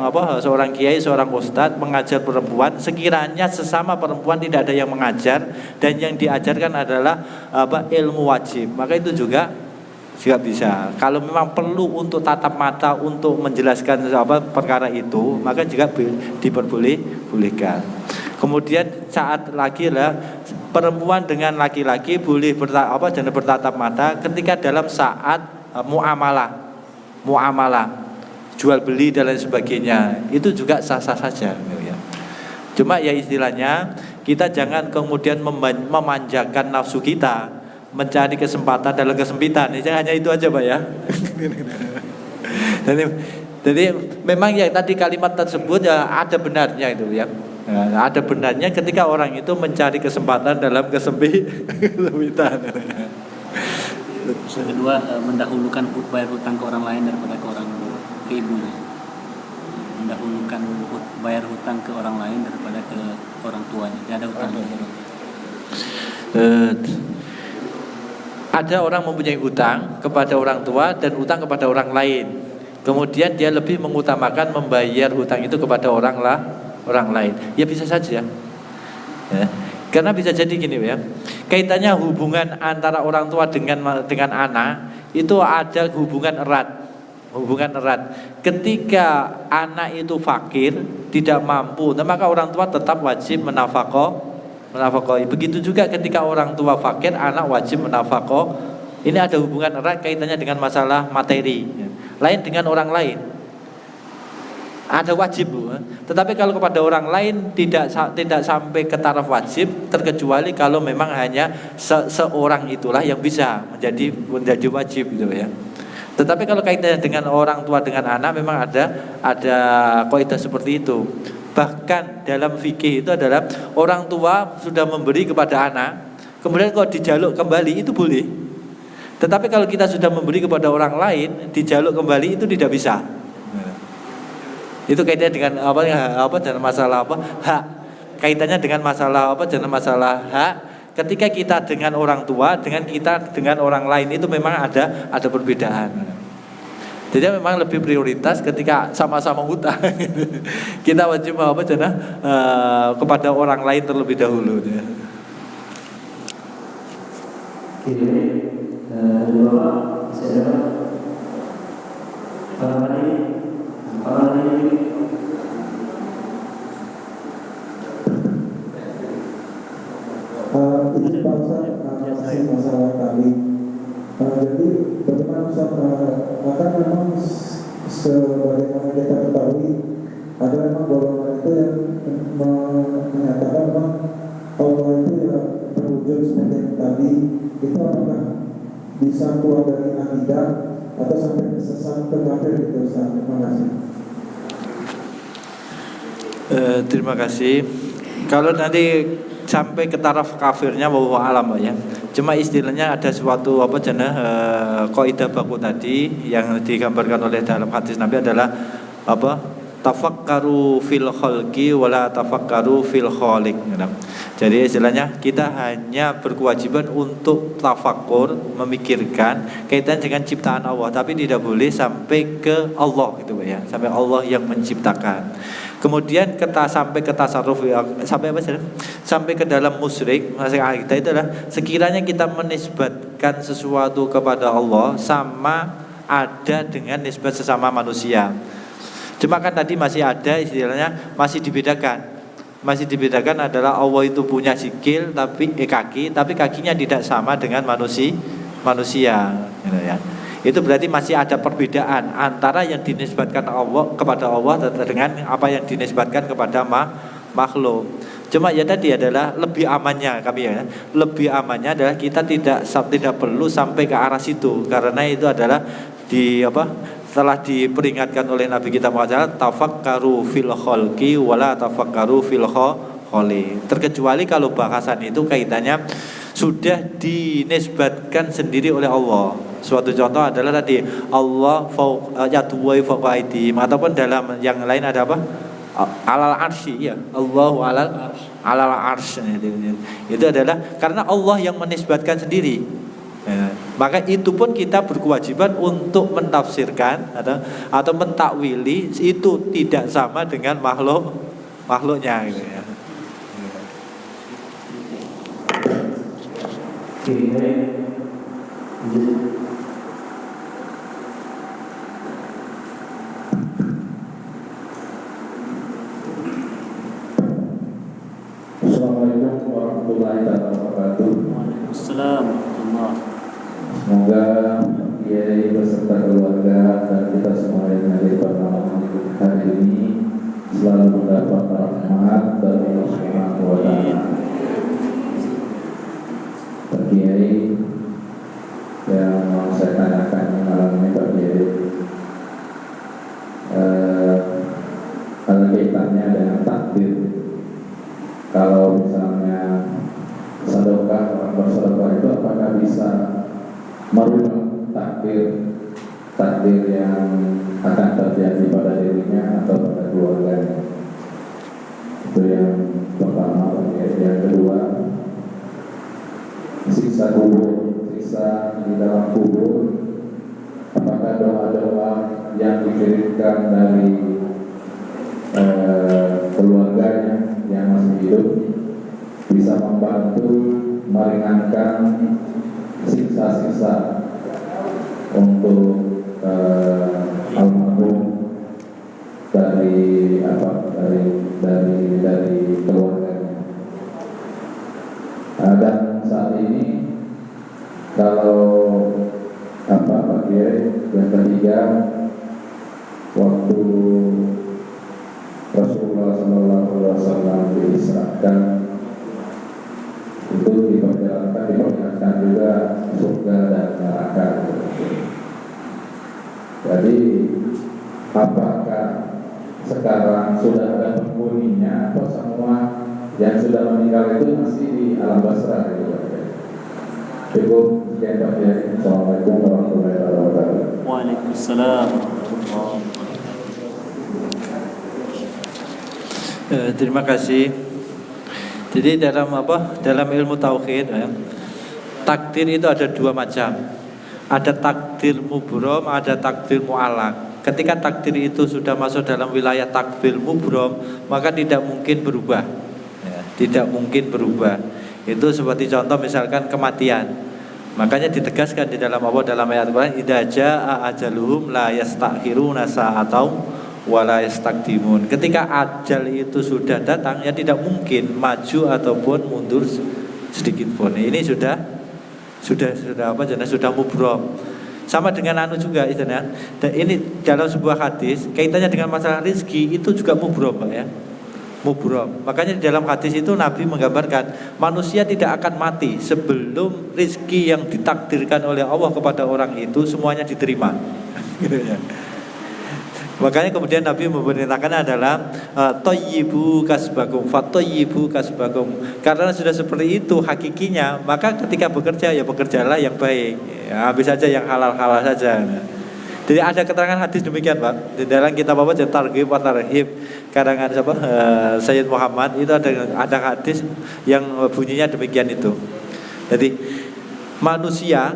[SPEAKER 1] kiai, seorang ustadz mengajar perempuan, sekiranya sesama perempuan tidak ada yang mengajar dan yang diajarkan adalah ilmu wajib, maka itu juga bisa. Kalau memang perlu untuk tatap mata untuk menjelaskan perkara itu, maka juga diperbolehkan. Kemudian saat lagi lah perempuan dengan laki-laki boleh bertatap mata ketika dalam saat muamalah, jual beli dan lain sebagainya, itu juga sah-sah saja, ya. Cuma ya istilahnya kita jangan kemudian memanjakan nafsu kita, mencari kesempatan dalam kesempitan. Ini hanya itu aja Pak ya. Jadi memang ya tadi kalimat tersebut ya ada benarnya itu ya. Nah, ada benarnya ketika orang itu mencari kesempatan dalam kesempitan.
[SPEAKER 4] Yang kedua, mendahulukan bayar hutang ke orang lain daripada ke ibunya. Mendahulukan bayar hutang ke orang lain daripada ke orang tuanya. Dia ada hutang.
[SPEAKER 1] Ada orang mempunyai hutang kepada orang tua dan hutang kepada orang lain. Kemudian dia lebih mengutamakan membayar hutang itu kepada orang lain. Ya bisa saja. Ya. Karena bisa jadi gini ya. Kaitannya hubungan antara orang tua dengan anak itu ada hubungan erat. Hubungan erat. Ketika anak itu fakir, tidak mampu, maka orang tua tetap wajib menafkahi. Begitu juga ketika orang tua fakir, anak wajib menafkahi. Ini ada hubungan erat kaitannya dengan masalah materi. Lain dengan orang lain. Ada wajib, Bu. Tetapi kalau kepada orang lain tidak sampai ke taraf wajib, terkecuali kalau memang hanya seorang itulah yang bisa menjadi wajib gitu ya. Tetapi kalau kaitannya dengan orang tua dengan anak memang ada kaidah seperti itu. Bahkan dalam fikih itu adalah orang tua sudah memberi kepada anak, kemudian kalau dijaluk kembali itu boleh. Tetapi kalau kita sudah memberi kepada orang lain, dijaluk kembali itu tidak bisa. Itu kaitannya dengan dengan masalah hak. Kaitannya dengan masalah dengan masalah hak. Ketika kita dengan orang tua, dengan orang lain itu memang ada perbedaan. Jadi memang lebih prioritas ketika sama-sama hutang. Kita wajib kepada orang lain terlebih dahulu.
[SPEAKER 3] Bapak, saya
[SPEAKER 2] Ini masih masalah tadi. Jadi bagaimana Ustaz, maka memang sebagaimana kita ketahui ada memang golongan itu yang menyatakan memang Allah itu ya terwujud seperti yang tadi. Itu apakah bisa keluar dari akidah atau sampai sesat ke kafir itu Ustaz? Terima kasih.
[SPEAKER 1] Terima kasih. Kalau nanti sampai ke taraf kafirnya wallahu alam ya. Cuma istilahnya ada suatu kaidah baku tadi yang digambarkan oleh dalam hadis Nabi adalah tafakkaru fil khalqi wala tafakkaru fil khaliq. Jadi istilahnya kita hanya berkewajiban untuk tafakkur, memikirkan kaitan dengan ciptaan Allah, tapi tidak boleh sampai ke Allah gitu ya, sampai Allah yang menciptakan. Kemudian sampai ke tasarruf, sampai ke dalam musyrik, masalah kita itu adalah sekiranya kita menisbatkan sesuatu kepada Allah sama ada dengan nisbat sesama manusia. Cuma kan tadi masih ada istilahnya masih dibedakan adalah Allah itu punya sikil kaki, tapi kakinya tidak sama dengan manusia gitu ya. Itu berarti masih ada perbedaan antara yang dinisbatkan Allah kepada Allah dengan apa yang dinisbatkan kepada makhluk. Cuma ya tadi adalah lebih amannya lebih amannya adalah kita tidak perlu sampai ke arah situ, karena itu adalah setelah diperingatkan oleh Nabi kita Muhammad, tafakkaru fil khalqi wala tafakkaru fil khaliq. Terkecuali kalau bahasan itu kaitannya sudah dinisbatkan sendiri oleh Allah. Suatu contoh adalah tadi Allah yaduwai fawqa aydihim, ataupun dalam yang lain ada alal arsy ya. Allahu alal arsy. Itu adalah karena Allah yang menisbatkan sendiri. Ya, maka itu pun kita berkewajiban untuk mentafsirkan atau mentakwili itu tidak sama dengan makhluknya gitu ya.
[SPEAKER 5] Assalamualaikum warahmatullahi wabarakatuh.
[SPEAKER 4] Waalaikumsalam warahmatullahi.
[SPEAKER 5] Semoga Kiai beserta keluarga dan kita semua yang hadir pada malam hari ini selalu mendapat rahmat dari Allah Subhanahu wa Ta'ala. Pak Kiai, takdir yang akan terjadi pada dirinya atau pada keluarganya. Itu yang pertama. Yang kedua, siksa kubur, siksa di dalam kubur. Apakah doa-doa yang dikirimkan dari keluarganya yang masih hidup bisa membantu meringankan siksa-siksa untuk almarhum dari keluarganya. Dan saat ini kalau Pak Kiai, yang ketiga, waktu Rasulullah SAW diisrakan itu diperlihatkan juga surga dan neraka. Jadi apakah sekarang sudah ada penghuninya atau semua yang sudah meninggal itu masih di alam barzakh gitu? Cukup sekian Pak Kiai. Assalamualaikum warahmatullahi wabarakatuh.
[SPEAKER 4] Waalaikumsalam.
[SPEAKER 1] Terima kasih. Jadi dalam ilmu tauhid takdir itu ada dua macam. Ada takdir mubrom, ada takdir mu'alaq. Ketika takdir itu sudah masuk dalam wilayah takdir mubrom, maka tidak mungkin berubah. Tidak mungkin berubah. Itu seperti contoh misalkan kematian. Makanya ditegaskan di dalam ayat Al-Quran, idza jaa ajaluhum la yastakhiruna sa'atan wa la yastaqdimun. Ketika ajal itu sudah datang, ya tidak mungkin maju ataupun mundur sedikit pun. Ini sudah mubrom. Sama dengan juga istilahnya. Dan ini dalam sebuah hadis kaitannya dengan masalah rezeki itu juga mubrom, Pak ya. Mubrom. Makanya di dalam hadis itu Nabi menggambarkan manusia tidak akan mati sebelum rezeki yang ditakdirkan oleh Allah kepada orang itu semuanya diterima. Gitu ya. Makanya kemudian Nabi memerintahkan adalah thayyibu kasbakum, fatayyibu kasbakum. Karena sudah seperti itu hakikinya, maka ketika bekerja ya bekerjalah yang baik. Ya, habis saja yang halal-halal saja. Jadi ada keterangan hadis demikian, Pak. Di dalam kitab Targhib wa Tarhib karangan Sayyid Muhammad itu ada hadis yang bunyinya demikian itu. Jadi manusia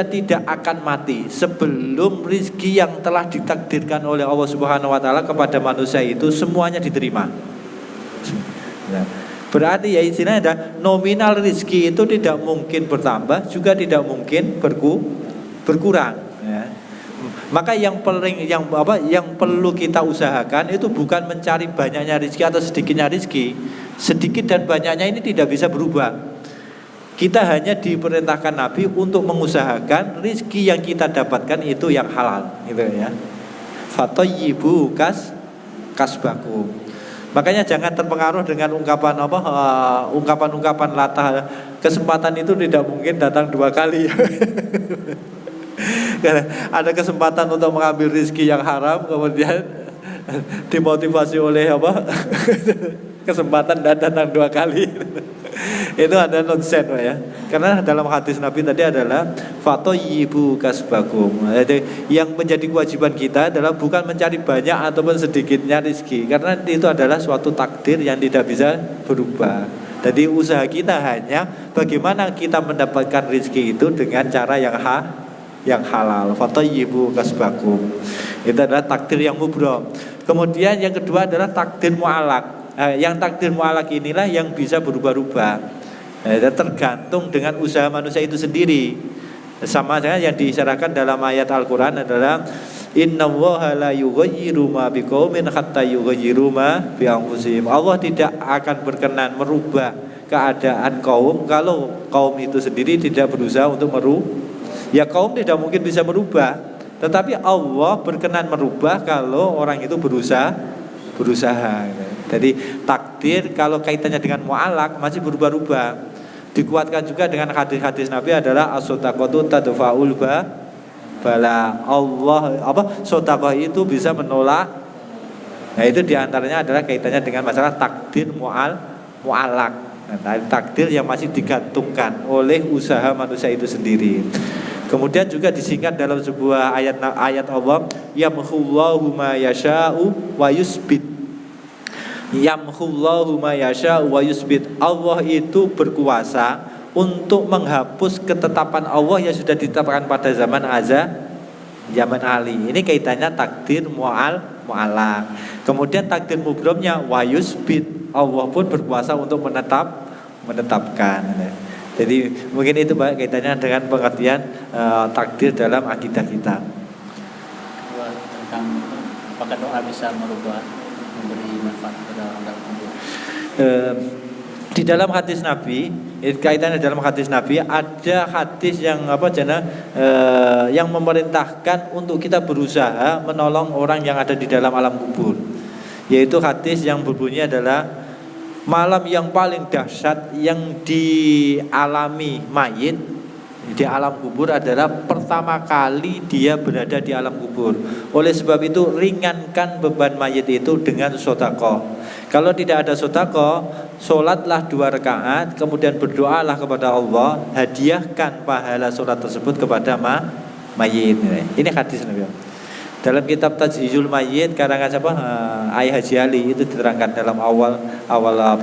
[SPEAKER 1] tidak akan mati sebelum rezeki yang telah ditakdirkan oleh Allah Subhanahu wa taala kepada manusia itu semuanya diterima. Berarti ya istilahnya ada nominal rezeki itu tidak mungkin bertambah, juga tidak mungkin berkurang, ya. Maka yang perlu kita usahakan itu bukan mencari banyaknya rezeki atau sedikitnya rezeki. Sedikit dan banyaknya ini tidak bisa berubah. Kita hanya diperintahkan Nabi untuk mengusahakan rezeki yang kita dapatkan itu yang halal, gitu ya. Fatayyibu kasbakum. Makanya jangan terpengaruh dengan ungkapan latah. Kesempatan itu tidak mungkin datang dua kali. Ada kesempatan untuk mengambil rezeki yang haram, kemudian dimotivasi oleh kesempatan dan datang dua kali. Itu ada nonsense, ya. Karena dalam hadis Nabi tadi adalah fatayyibu kasbakum. Jadi yang menjadi kewajiban kita adalah bukan mencari banyak ataupun sedikitnya rezeki, karena itu adalah suatu takdir yang tidak bisa berubah. Jadi usaha kita hanya bagaimana kita mendapatkan rezeki itu dengan cara yang halal. Fatayyibu kasbakum. Itu adalah takdir yang mubrom. Kemudian yang kedua adalah takdir mu'alaq. Yang takdir mu'alaq inilah yang bisa berubah-ubah. Tergantung dengan usaha manusia itu sendiri. Sama dengan yang diisyaratkan dalam ayat Al-Quran adalah innallaha la yughayyiru ma biqaumin hatta yughayyiru ma bi anfusihim. Allah tidak akan berkenan merubah keadaan kaum kalau kaum itu sendiri tidak berusaha untuk merubah. Ya kaum tidak mungkin bisa merubah, tetapi Allah berkenan merubah kalau orang itu berusaha. Jadi takdir kalau kaitannya dengan mu'alaq masih berubah-ubah. Dikuatkan juga dengan hadis-hadis Nabi adalah as-shadaqatu tadfa'ul bala. Sedekah itu bisa menolak. Nah itu diantaranya adalah kaitannya dengan masalah takdir mu'alaq. Nah, takdir yang masih digantungkan oleh usaha manusia itu sendiri. Kemudian juga disingkat dalam sebuah ayat Allah, yamhullahu ma yasha'u wa yusbit. Yamhullahu ma yasha'u wa yusbit. Allah itu berkuasa untuk menghapus ketetapan Allah yang sudah ditetapkan pada zaman zaman Ali. Ini kaitannya takdir mu'allaq. Kemudian takdir mubromnya wa yusbit. Allah pun berkuasa untuk menetapkan. Jadi mungkin itu Pak kaitannya dengan pengertian takdir dalam akidah kita.
[SPEAKER 4] Kedua, tentang apakah doa bisa merubah, memberi manfaat kepada orang dalam kubur.
[SPEAKER 1] Di dalam hadis Nabi, kaitannya dalam hadis Nabi ada hadis yang yang memerintahkan untuk kita berusaha menolong orang yang ada di dalam alam kubur. Yaitu hadis yang berbunyi adalah malam yang paling dahsyat yang dialami mayit di alam kubur adalah pertama kali dia berada di alam kubur. Oleh sebab itu ringankan beban mayit itu dengan sedekah. Kalau tidak ada sedekah, sholatlah 2 rakaat, kemudian berdoalah kepada Allah, hadiahkan pahala sholat tersebut kepada mayit. Ini hadis Nabi. Dalam kitab Tajhizul Mayyit karangan siapa? Ayah Haji Ali itu diterangkan dalam awal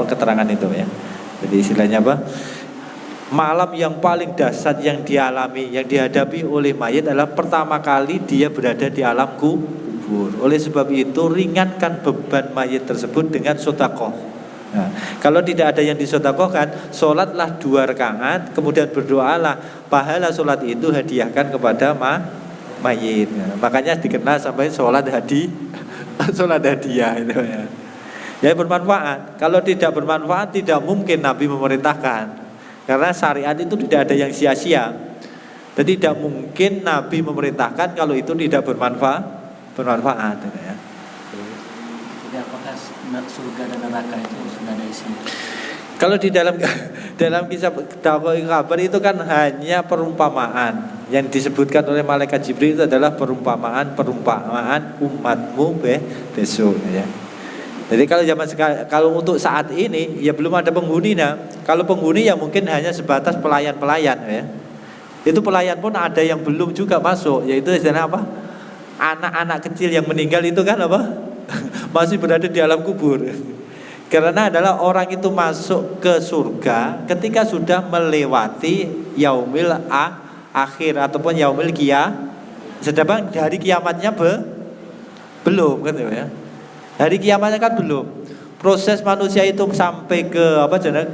[SPEAKER 1] keterangan itu ya. Jadi istilahnya apa? Malam yang paling dahsyat yang dialami, yang dihadapi oleh mayit adalah pertama kali dia berada di alam kubur. Oleh sebab itu ringankan beban mayit tersebut dengan sedekah. Nah, kalau tidak ada yang disedekahkan, sholatlah 2 rakaat, kemudian berdoalah, pahala sholat itu hadiahkan kepada mayit. Nah, makanya dikenal sampai sholat hadiah itu ya. Ya bermanfaat. Kalau tidak bermanfaat tidak mungkin Nabi memerintahkan. Karena syariat itu tidak ada yang sia-sia. Jadi tidak mungkin Nabi memerintahkan kalau itu tidak bermanfaat gitu ya.
[SPEAKER 4] Jadi apakah surga dan neraka itu sudah ada isinya?
[SPEAKER 1] Kalau di dalam kisah kabar itu kan hanya perumpamaan. Yang disebutkan oleh malaikat Jibril itu adalah perumpamaan umatmu besok ya. Jadi kalau untuk saat ini ya belum ada penghuni. Nah, kalau penghuni ya mungkin hanya sebatas pelayan-pelayan ya. Itu pelayan pun ada yang belum juga masuk, yaitu istilah apa? Anak-anak kecil yang meninggal itu kan apa? Masih berada di alam kubur. Karena adalah orang itu masuk ke surga ketika sudah melewati yaumil akhir ataupun yaumil qiyamah. Sedangkan hari kiamatnya belum kan ya. Hari kiamatnya kan belum. Proses manusia itu sampai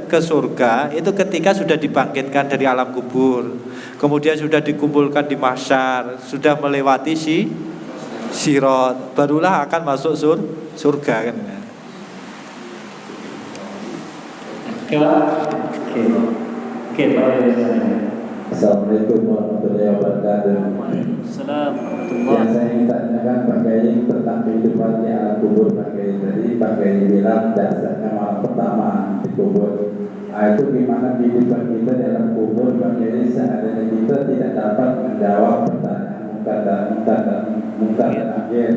[SPEAKER 1] ke surga itu ketika sudah dibangkitkan dari alam kubur. Kemudian sudah dikumpulkan di mahsyar, sudah melewati sirat, barulah akan masuk surga kan.
[SPEAKER 3] Oke, Pak.
[SPEAKER 5] Assalamualaikum warahmatullahi wabarakatuh.
[SPEAKER 4] Waalaikumsalam
[SPEAKER 5] Yang saya ingin tanyakan Pak Kiai tentang kehidupan di alam kubur Pak Kiai. Tadi Pak Kiai bilang dasarnya malam pertama di kubur. Itu gimana kehidupan kita di alam kubur Pak Kiai seandainya kita tidak dapat menjawab pertanyaan mungkar dan akhir.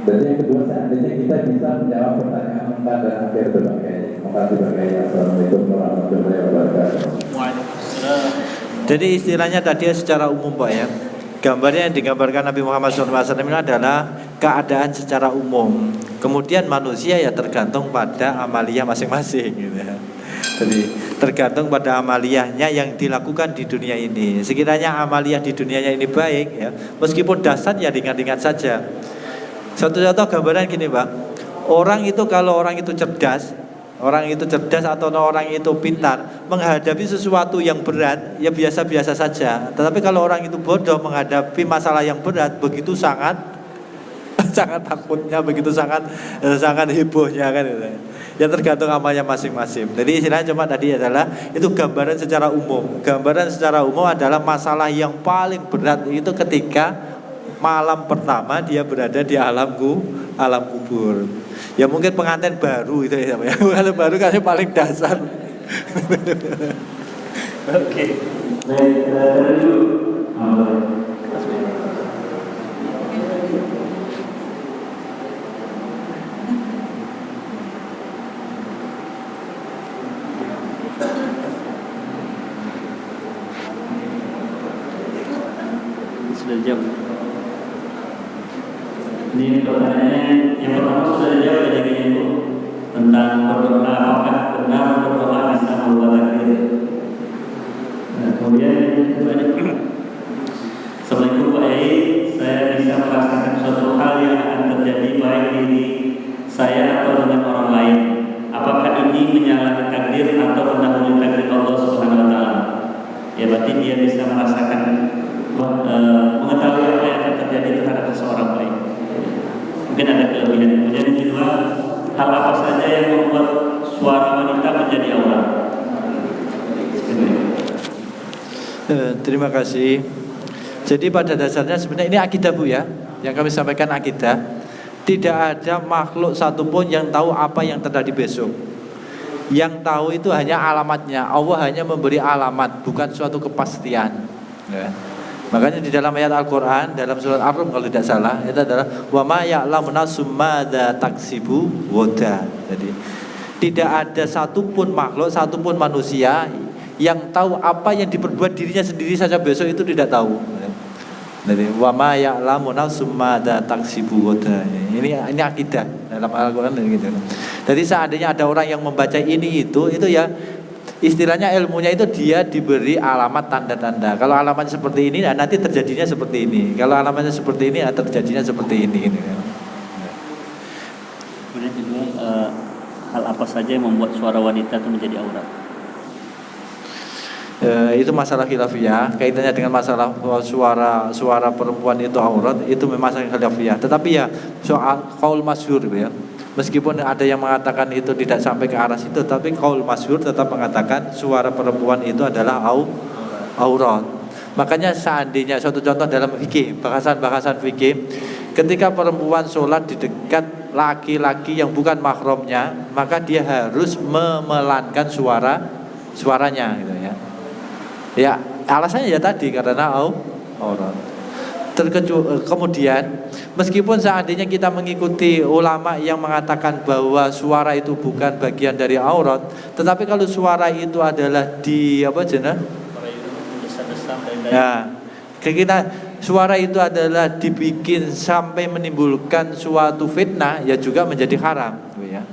[SPEAKER 5] Dan yang kedua seandainya kita bisa menjawab pertanyaan mungkar dan akhir itu Pak Kiai. Terima kasih Pak Kiai. Assalamualaikum warahmatullahi wabarakatuh.
[SPEAKER 4] Waalaikumsalam.
[SPEAKER 1] Jadi istilahnya tadi secara umum Pak ya. Gambarnya yang digambarkan Nabi Muhammad SAW ini adalah keadaan secara umum. Kemudian manusia ya tergantung pada amaliyah masing-masing gitu ya. Jadi tergantung pada amaliyahnya yang dilakukan di dunia ini. Sekiranya amaliyah di dunianya ini baik ya, meskipun dahsyat ya ringan-ringan saja. Satu-satu gambaran gini Pak. Kalau orang itu cerdas atau orang itu pintar, menghadapi sesuatu yang berat ya biasa-biasa saja. Tetapi kalau orang itu bodoh menghadapi masalah yang berat, begitu sangat takutnya, begitu sangat hebohnya kan itu. Ya tergantung amalnya masing-masing. Jadi istilahnya cuma tadi adalah itu gambaran secara umum. Gambaran secara umum adalah masalah yang paling berat itu ketika malam pertama dia berada di alam kubur. Ya mungkin pengantin baru itu ya. Pengantin baru kan paling dasar.
[SPEAKER 3] Oke. Baik, dulu. Ini pertanyaannya yang pertama sudah dijawab ya Ibu tentang berdoa, apakah benar berdoa bisa membuat takdir. Nah, kemudian yang kedua, Assalamualaikum Pak Yai, saya bisa merasakan suatu hal yang akan terjadi baik diri saya atau dengan orang lain. Apakah ini menyalahi takdir atau mendahului takdir Allah Subhanahu Wa Taala? Ya berarti dia bisa merasakan mengetahui apa yang akan terjadi terhadap seseorang baik. Mungkin ada kelebihan. Kemudian yang kedua, hal apa saja yang membuat suara wanita menjadi aurat?
[SPEAKER 1] Terima kasih. Jadi pada dasarnya sebenarnya ini akidah Bu ya, yang kami sampaikan akidah. Tidak ada makhluk satupun yang tahu apa yang terjadi besok. Yang tahu itu hanya alamatnya. Allah hanya memberi alamat, bukan suatu kepastian. Ya. Makanya di dalam ayat Al-Quran, dalam surat Ar-Rum kalau tidak salah, itu adalah wa ma ya'lamu nafsun madza taksibu ghadan. Jadi tidak ada satupun makhluk, satupun manusia yang tahu apa yang diperbuat dirinya sendiri saja besok itu tidak tahu. Jadi wa ma ya'lamu nafsun madza taksibu ghadan. Ini akidah dalam Al-Quran gitu. Jadi seandainya ada orang yang membaca ini itu ya istilahnya ilmunya itu dia diberi alamat tanda-tanda. Kalau alamatnya seperti ini, nanti terjadinya seperti ini. Kalau alamatnya seperti ini, terjadinya seperti ini.
[SPEAKER 4] Kemudian kedua, hal apa saja yang membuat suara wanita itu menjadi aurat?
[SPEAKER 1] Itu masalah khilafiyah. Kaitannya dengan masalah suara perempuan itu aurat, itu memang masalah khilafiyah. Tetapi ya soal qaul masyhur ya. Meskipun ada yang mengatakan itu tidak sampai ke arah situ, tapi qaul masyhur tetap mengatakan suara perempuan itu adalah aurat. Makanya seandainya suatu contoh dalam fikih, bahasan fikih, ketika perempuan sholat di dekat laki-laki yang bukan mahramnya, maka dia harus memelankan suaranya gitu ya. Ya, alasannya ya tadi karena aurat. Kemudian meskipun seandainya kita mengikuti ulama yang mengatakan bahwa suara itu bukan bagian dari aurat, tetapi kalau suara itu adalah di kita suara itu adalah dibikin sampai menimbulkan suatu fitnah, ya juga menjadi haram ya.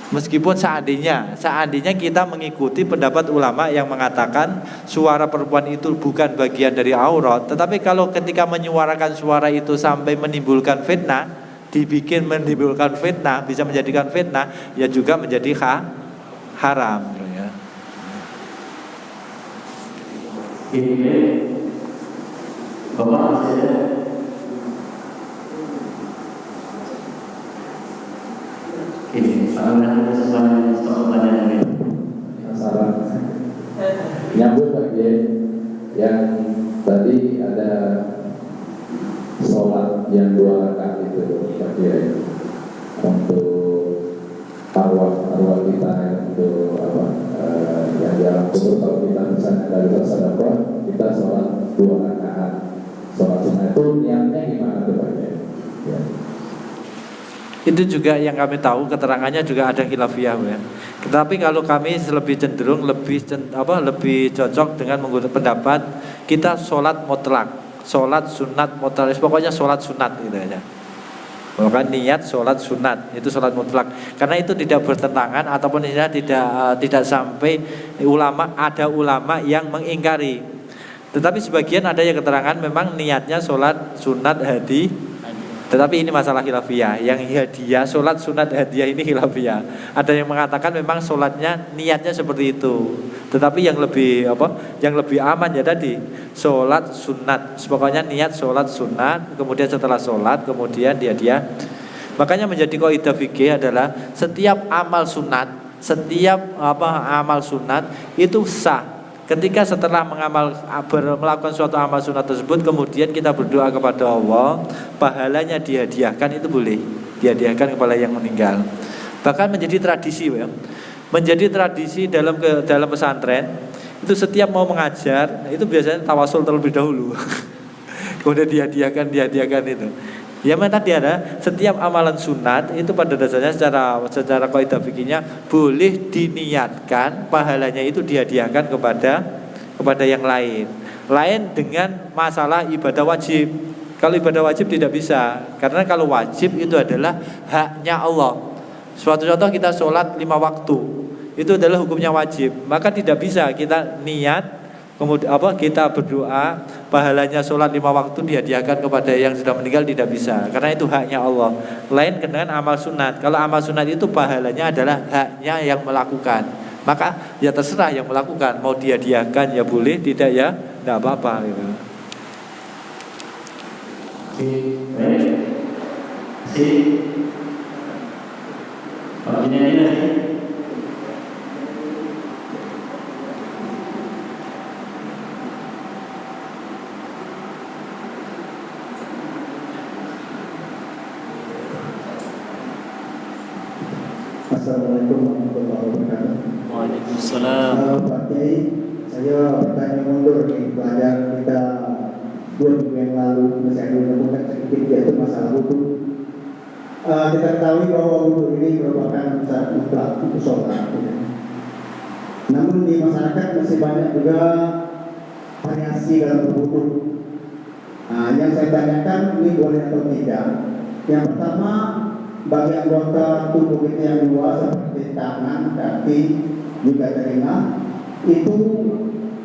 [SPEAKER 1] Meskipun seandainya kita mengikuti pendapat ulama yang mengatakan suara perempuan itu bukan bagian dari aurat, tetapi kalau ketika menyuarakan suara itu sampai menimbulkan fitnah, menimbulkan fitnah, bisa menjadikan fitnah, ya juga menjadi haram ya.
[SPEAKER 3] Ini Bapak masih ada? Ini soalnya kesempatan soal pertanyaan
[SPEAKER 5] masalah nyambut bagian yang tadi ada sholat yang 2 rakaat itu bagian untuk arwah kita untuk yang di alam kubur. Kalau kita misalnya dari sedekah, kita sholat 2 rakaat sholat sunnah itu niatnya gimana tuh bagian ya.
[SPEAKER 1] Itu juga yang kami tahu, keterangannya juga ada khilafiyah ya. Tetapi kalau kami lebih cenderung lebih cocok dengan menggunakan pendapat kita sholat mutlak, sholat sunat mutlak, pokoknya sholat sunat gitu aja. Bukan niat sholat sunat, itu sholat mutlak. Karena itu tidak bertentangan ataupun tidak sampai ada ulama yang mengingkari. Tetapi sebagian ada yang keterangan memang niatnya sholat sunat tetapi ini masalah khilafiyah. Yang hadiah, sholat sunat hadiah ini khilafiyah. Ada yang mengatakan memang sholatnya niatnya seperti itu. Tetapi yang lebih aman ya tadi sholat sunat. Pokoknya niat sholat sunat, kemudian setelah sholat kemudian dia. Makanya menjadi kaidah fikih adalah setiap amal sunat itu sah. Ketika setelah melakukan suatu amal sunat tersebut, kemudian kita berdoa kepada Allah, pahalanya dihadiahkan, itu boleh dihadiahkan kepada yang meninggal. Bahkan menjadi tradisi ya. Menjadi tradisi dalam pesantren, itu setiap mau mengajar, itu biasanya tawasul terlebih dahulu. Kemudian dihadiahkan itu. Ya memang tadi ada setiap amalan sunat itu pada dasarnya secara kaidah fikihnya boleh diniatkan pahalanya itu dihadiahkan kepada yang lain dengan masalah ibadah wajib. Kalau ibadah wajib tidak bisa, karena kalau wajib itu adalah haknya Allah. Suatu contoh, kita sholat 5 waktu, itu adalah hukumnya wajib. Maka tidak bisa kita niat kemudian kita berdoa pahalanya sholat 5 waktu dihadiahkan kepada yang sudah meninggal, tidak bisa, karena itu haknya Allah. Lain dengan amal sunat. Kalau amal sunat itu pahalanya adalah haknya yang melakukan, maka ya terserah yang melakukan, mau dihadiahkan ya boleh, tidak ya tidak apa-apa gitu.
[SPEAKER 3] Baik. Pertanyaannya sih.
[SPEAKER 2] Assalamualaikum warahmatullahi wabarakatuh.
[SPEAKER 4] Waalaikumsalam.
[SPEAKER 2] Pak Kiai, saya bertanya mundur nih, pelajar kita 2 minggu yang lalu saya menemukan sedikit, yaitu masalah wudhu. Kita ketahui bahwa wudhu ini merupakan syarat mutlak untuk sholat. Namun di masyarakat masih banyak juga variasi dalam berwudhu. Yang saya tanyakan ini boleh atau tidak. Yang pertama, bagi anggota tubuh kita yang luas seperti tangan, kaki, juga telinga, itu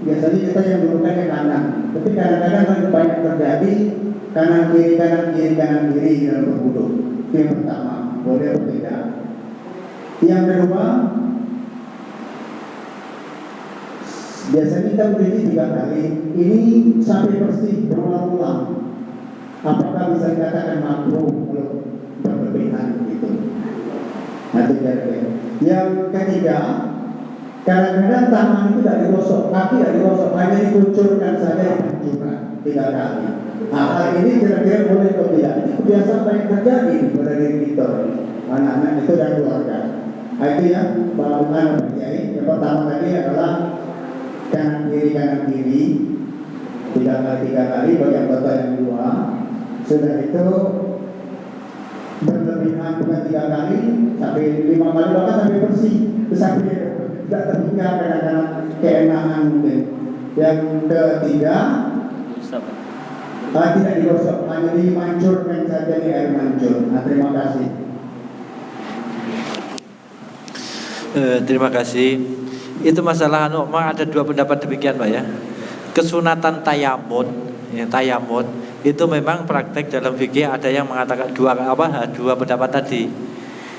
[SPEAKER 2] biasanya kita yang dudukkan ke kanan. Tapi kadang-kadang kan banyak terjadi kanan kiri dalam berwudhu. Itu yang pertama, boleh atau tidak. Yang kedua, biasanya kita berdiri 3 kali. Ini sampai bersih berulang-ulang. Apakah bisa dikatakan makruh kalau berlebihan gitu? Nanti yang ketiga, kadang-kadang tangan itu tidak digosok, kaki tidak digosok, hanya dikucurkan saja, dihancurkan 3 kali. Hal ini kira-kira boleh atau tidak? Ini kebiasaan banyak terjadi pada diri kita, anak-anak itu dan keluarga. Itu ya, bangunan Kiai. Yang pertama tadi adalah kanan kiri 3 kali bagi anggota yang 2. Sudah itu berlebihan bukan 3 kali sampai 5 kali, bahkan sampai bersih, sampai tidak terhingga kadang-kadang keenahan mungkin. Yang ketiga, tidak digosok, hanya dimancurkan saja di air mancur. Terima kasih.
[SPEAKER 1] Terima kasih. Itu masalah ada 2 pendapat demikian Pak ya. Kesunatan tayamun, ya, tayamun itu memang praktek dalam fikih, ada yang mengatakan dua pendapat tadi.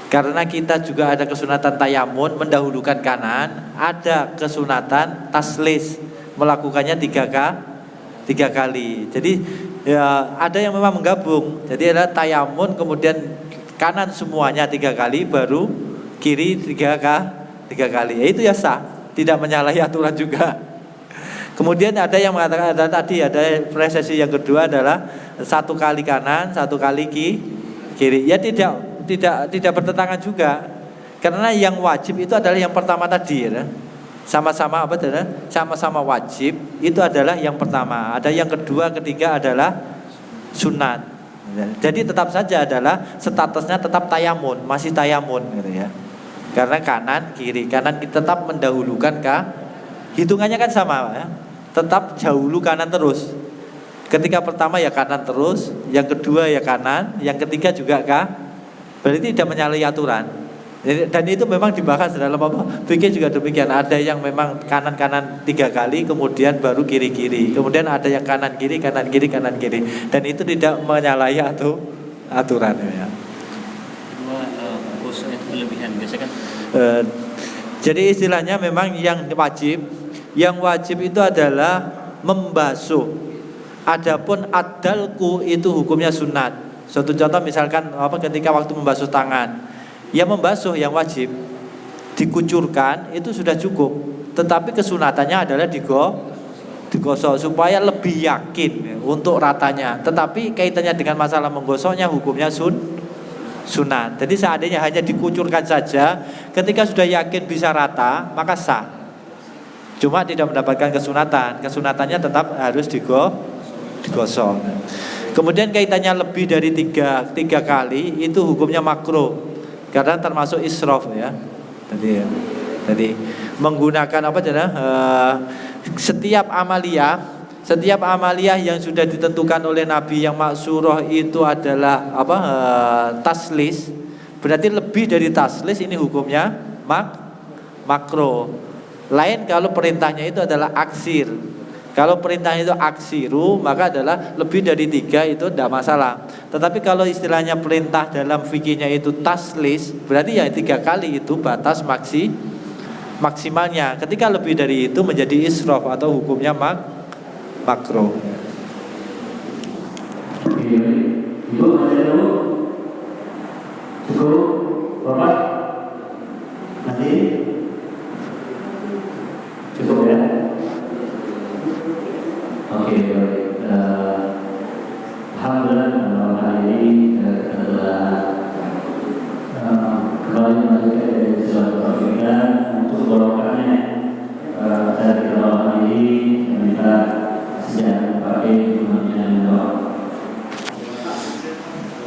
[SPEAKER 1] Karena kita juga ada kesunatan tayamun mendahulukan kanan, ada kesunatan taslis melakukannya 3 kali. Jadi ya, ada yang memang menggabung. Jadi ada tayamun kemudian kanan semuanya 3 kali, baru kiri 3 kali. Ya, itu ya sah, tidak menyalahi aturan juga. Kemudian ada yang mengatakan ada presesi yang kedua adalah 1 kali kanan, 1 kali kiri. Ya tidak bertentangan juga. Karena yang wajib itu adalah yang pertama tadi ya. Sama-sama sama-sama wajib itu adalah yang pertama. Ada yang kedua, ketiga adalah sunat. Jadi tetap saja adalah statusnya tetap tayamun, masih tayamun gitu ya. Karena kanan kiri kita tetap mendahulukan hitungannya kan sama ya. Tetap dahulu kanan terus. Ketika pertama ya kanan terus, yang kedua ya kanan, yang ketiga juga berarti tidak menyalahi aturan. Dan itu memang dibahas dalam fikih juga demikian. Ada yang memang kanan 3 kali, kemudian baru kiri. Kemudian ada yang kanan kiri. Dan itu tidak menyalahi aturan ya.
[SPEAKER 4] Kedua, gosok itu kelebihan biasa kan.
[SPEAKER 1] Jadi istilahnya memang yang wajib itu adalah membasuh. Adapun adalku itu hukumnya sunat. Suatu contoh misalkan ketika waktu membasuh tangan, ya membasuh yang wajib dikucurkan itu sudah cukup. Tetapi kesunatannya adalah digosok supaya lebih yakin untuk ratanya. Tetapi kaitannya dengan masalah menggosoknya hukumnya sunat. Jadi seandainya hanya dikucurkan saja, ketika sudah yakin bisa rata maka sah. Cuma tidak mendapatkan kesunatan. Kesunatannya tetap harus digosok. Kemudian kaitannya lebih dari 3 kali itu hukumnya makruh. Karena termasuk israf ya. Jadi menggunakan setiap amaliyah Setiap amaliyah yang sudah ditentukan oleh Nabi yang maksurah itu adalah taslis, berarti lebih dari taslis ini hukumnya makro. Lain kalau perintahnya itu adalah aksir. Kalau perintahnya itu aksiru, maka adalah lebih dari 3 itu tidak masalah. Tetapi kalau istilahnya perintah dalam fikihnya itu taslis, berarti yang 3 kali itu batas maksimalnya. Ketika lebih dari itu menjadi israf atau hukumnya makro.
[SPEAKER 3] Ibu baca dulu. Cukup, Bapak? Masih? Cukup ya? Oke, baik. Alhamdulillah malam hari ini kita telah kembali masuk dari suatu perbincangan untuk golongannya saya di malam hari ini meminta sedang pakai dengan doa.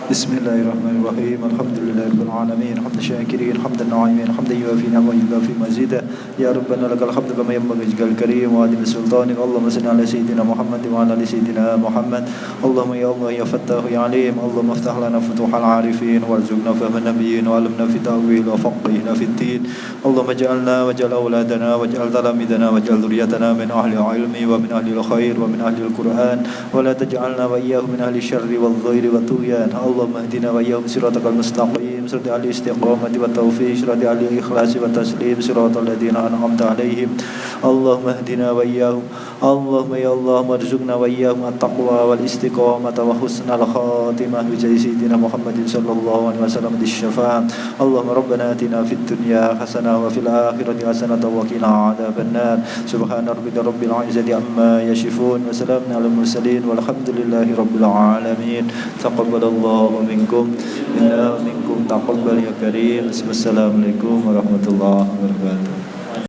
[SPEAKER 1] Bismillahirrahmanirrahim. Alhamdulillahirabbil alamin. Hamdan syakirin, hamdan na'imin, hamdan yuwafi ni'amahu wa yukafi mazidah. Ya Rabbana lakal hamdu kama yanbaghi wajhikal karim wa adil sultanik. Allahumma salli ala sayyidina Muhammad wa ala ali sayyidina Muhammad. Allahumma ya Allah ya Fattah ya Alim. Allahumma iftah lana futuhal arifin warzuqna fahman nabiyyin wa alimna fi ta'wil wa faqihna fi din. Allahumma ij'alna waj'al auladana waj'al talamidana waj'al dhurriyyatana min ahli ilmi wa min ahli al-khair wa min ahli al-Qur'an wa la taj'alna wa iyyahum min ahli syarri wal dhairi wa tughyan. Allahumma hdina wa iyyahum siratal mustaqim siratal istiqamati wat taufiq siratal ikhlasi wat taslim siratal ladzina an'amta alaihim. Allahumma hdina wa iyyahum. Allahumma ya Allah warzuqna wa iyyahum at-taqwa wal istiqamata wa husnal khatimah bi sayyidina Muhammadin sallallahu alaihi wasallam bis-syafa'ah. Allahumma rabbana atina fid dunya hasanah wa fil akhirati hasanah wa qina adzabannar. Subhana rabbika rabbil izzati amma yasifun wa salamun alal mursalin walhamdulillahi rabbil alamin. Taqabbalallahu minkum inna minkum taqabbal ya karim. Wassalamualaikum warahmatullahi wabarakatuh.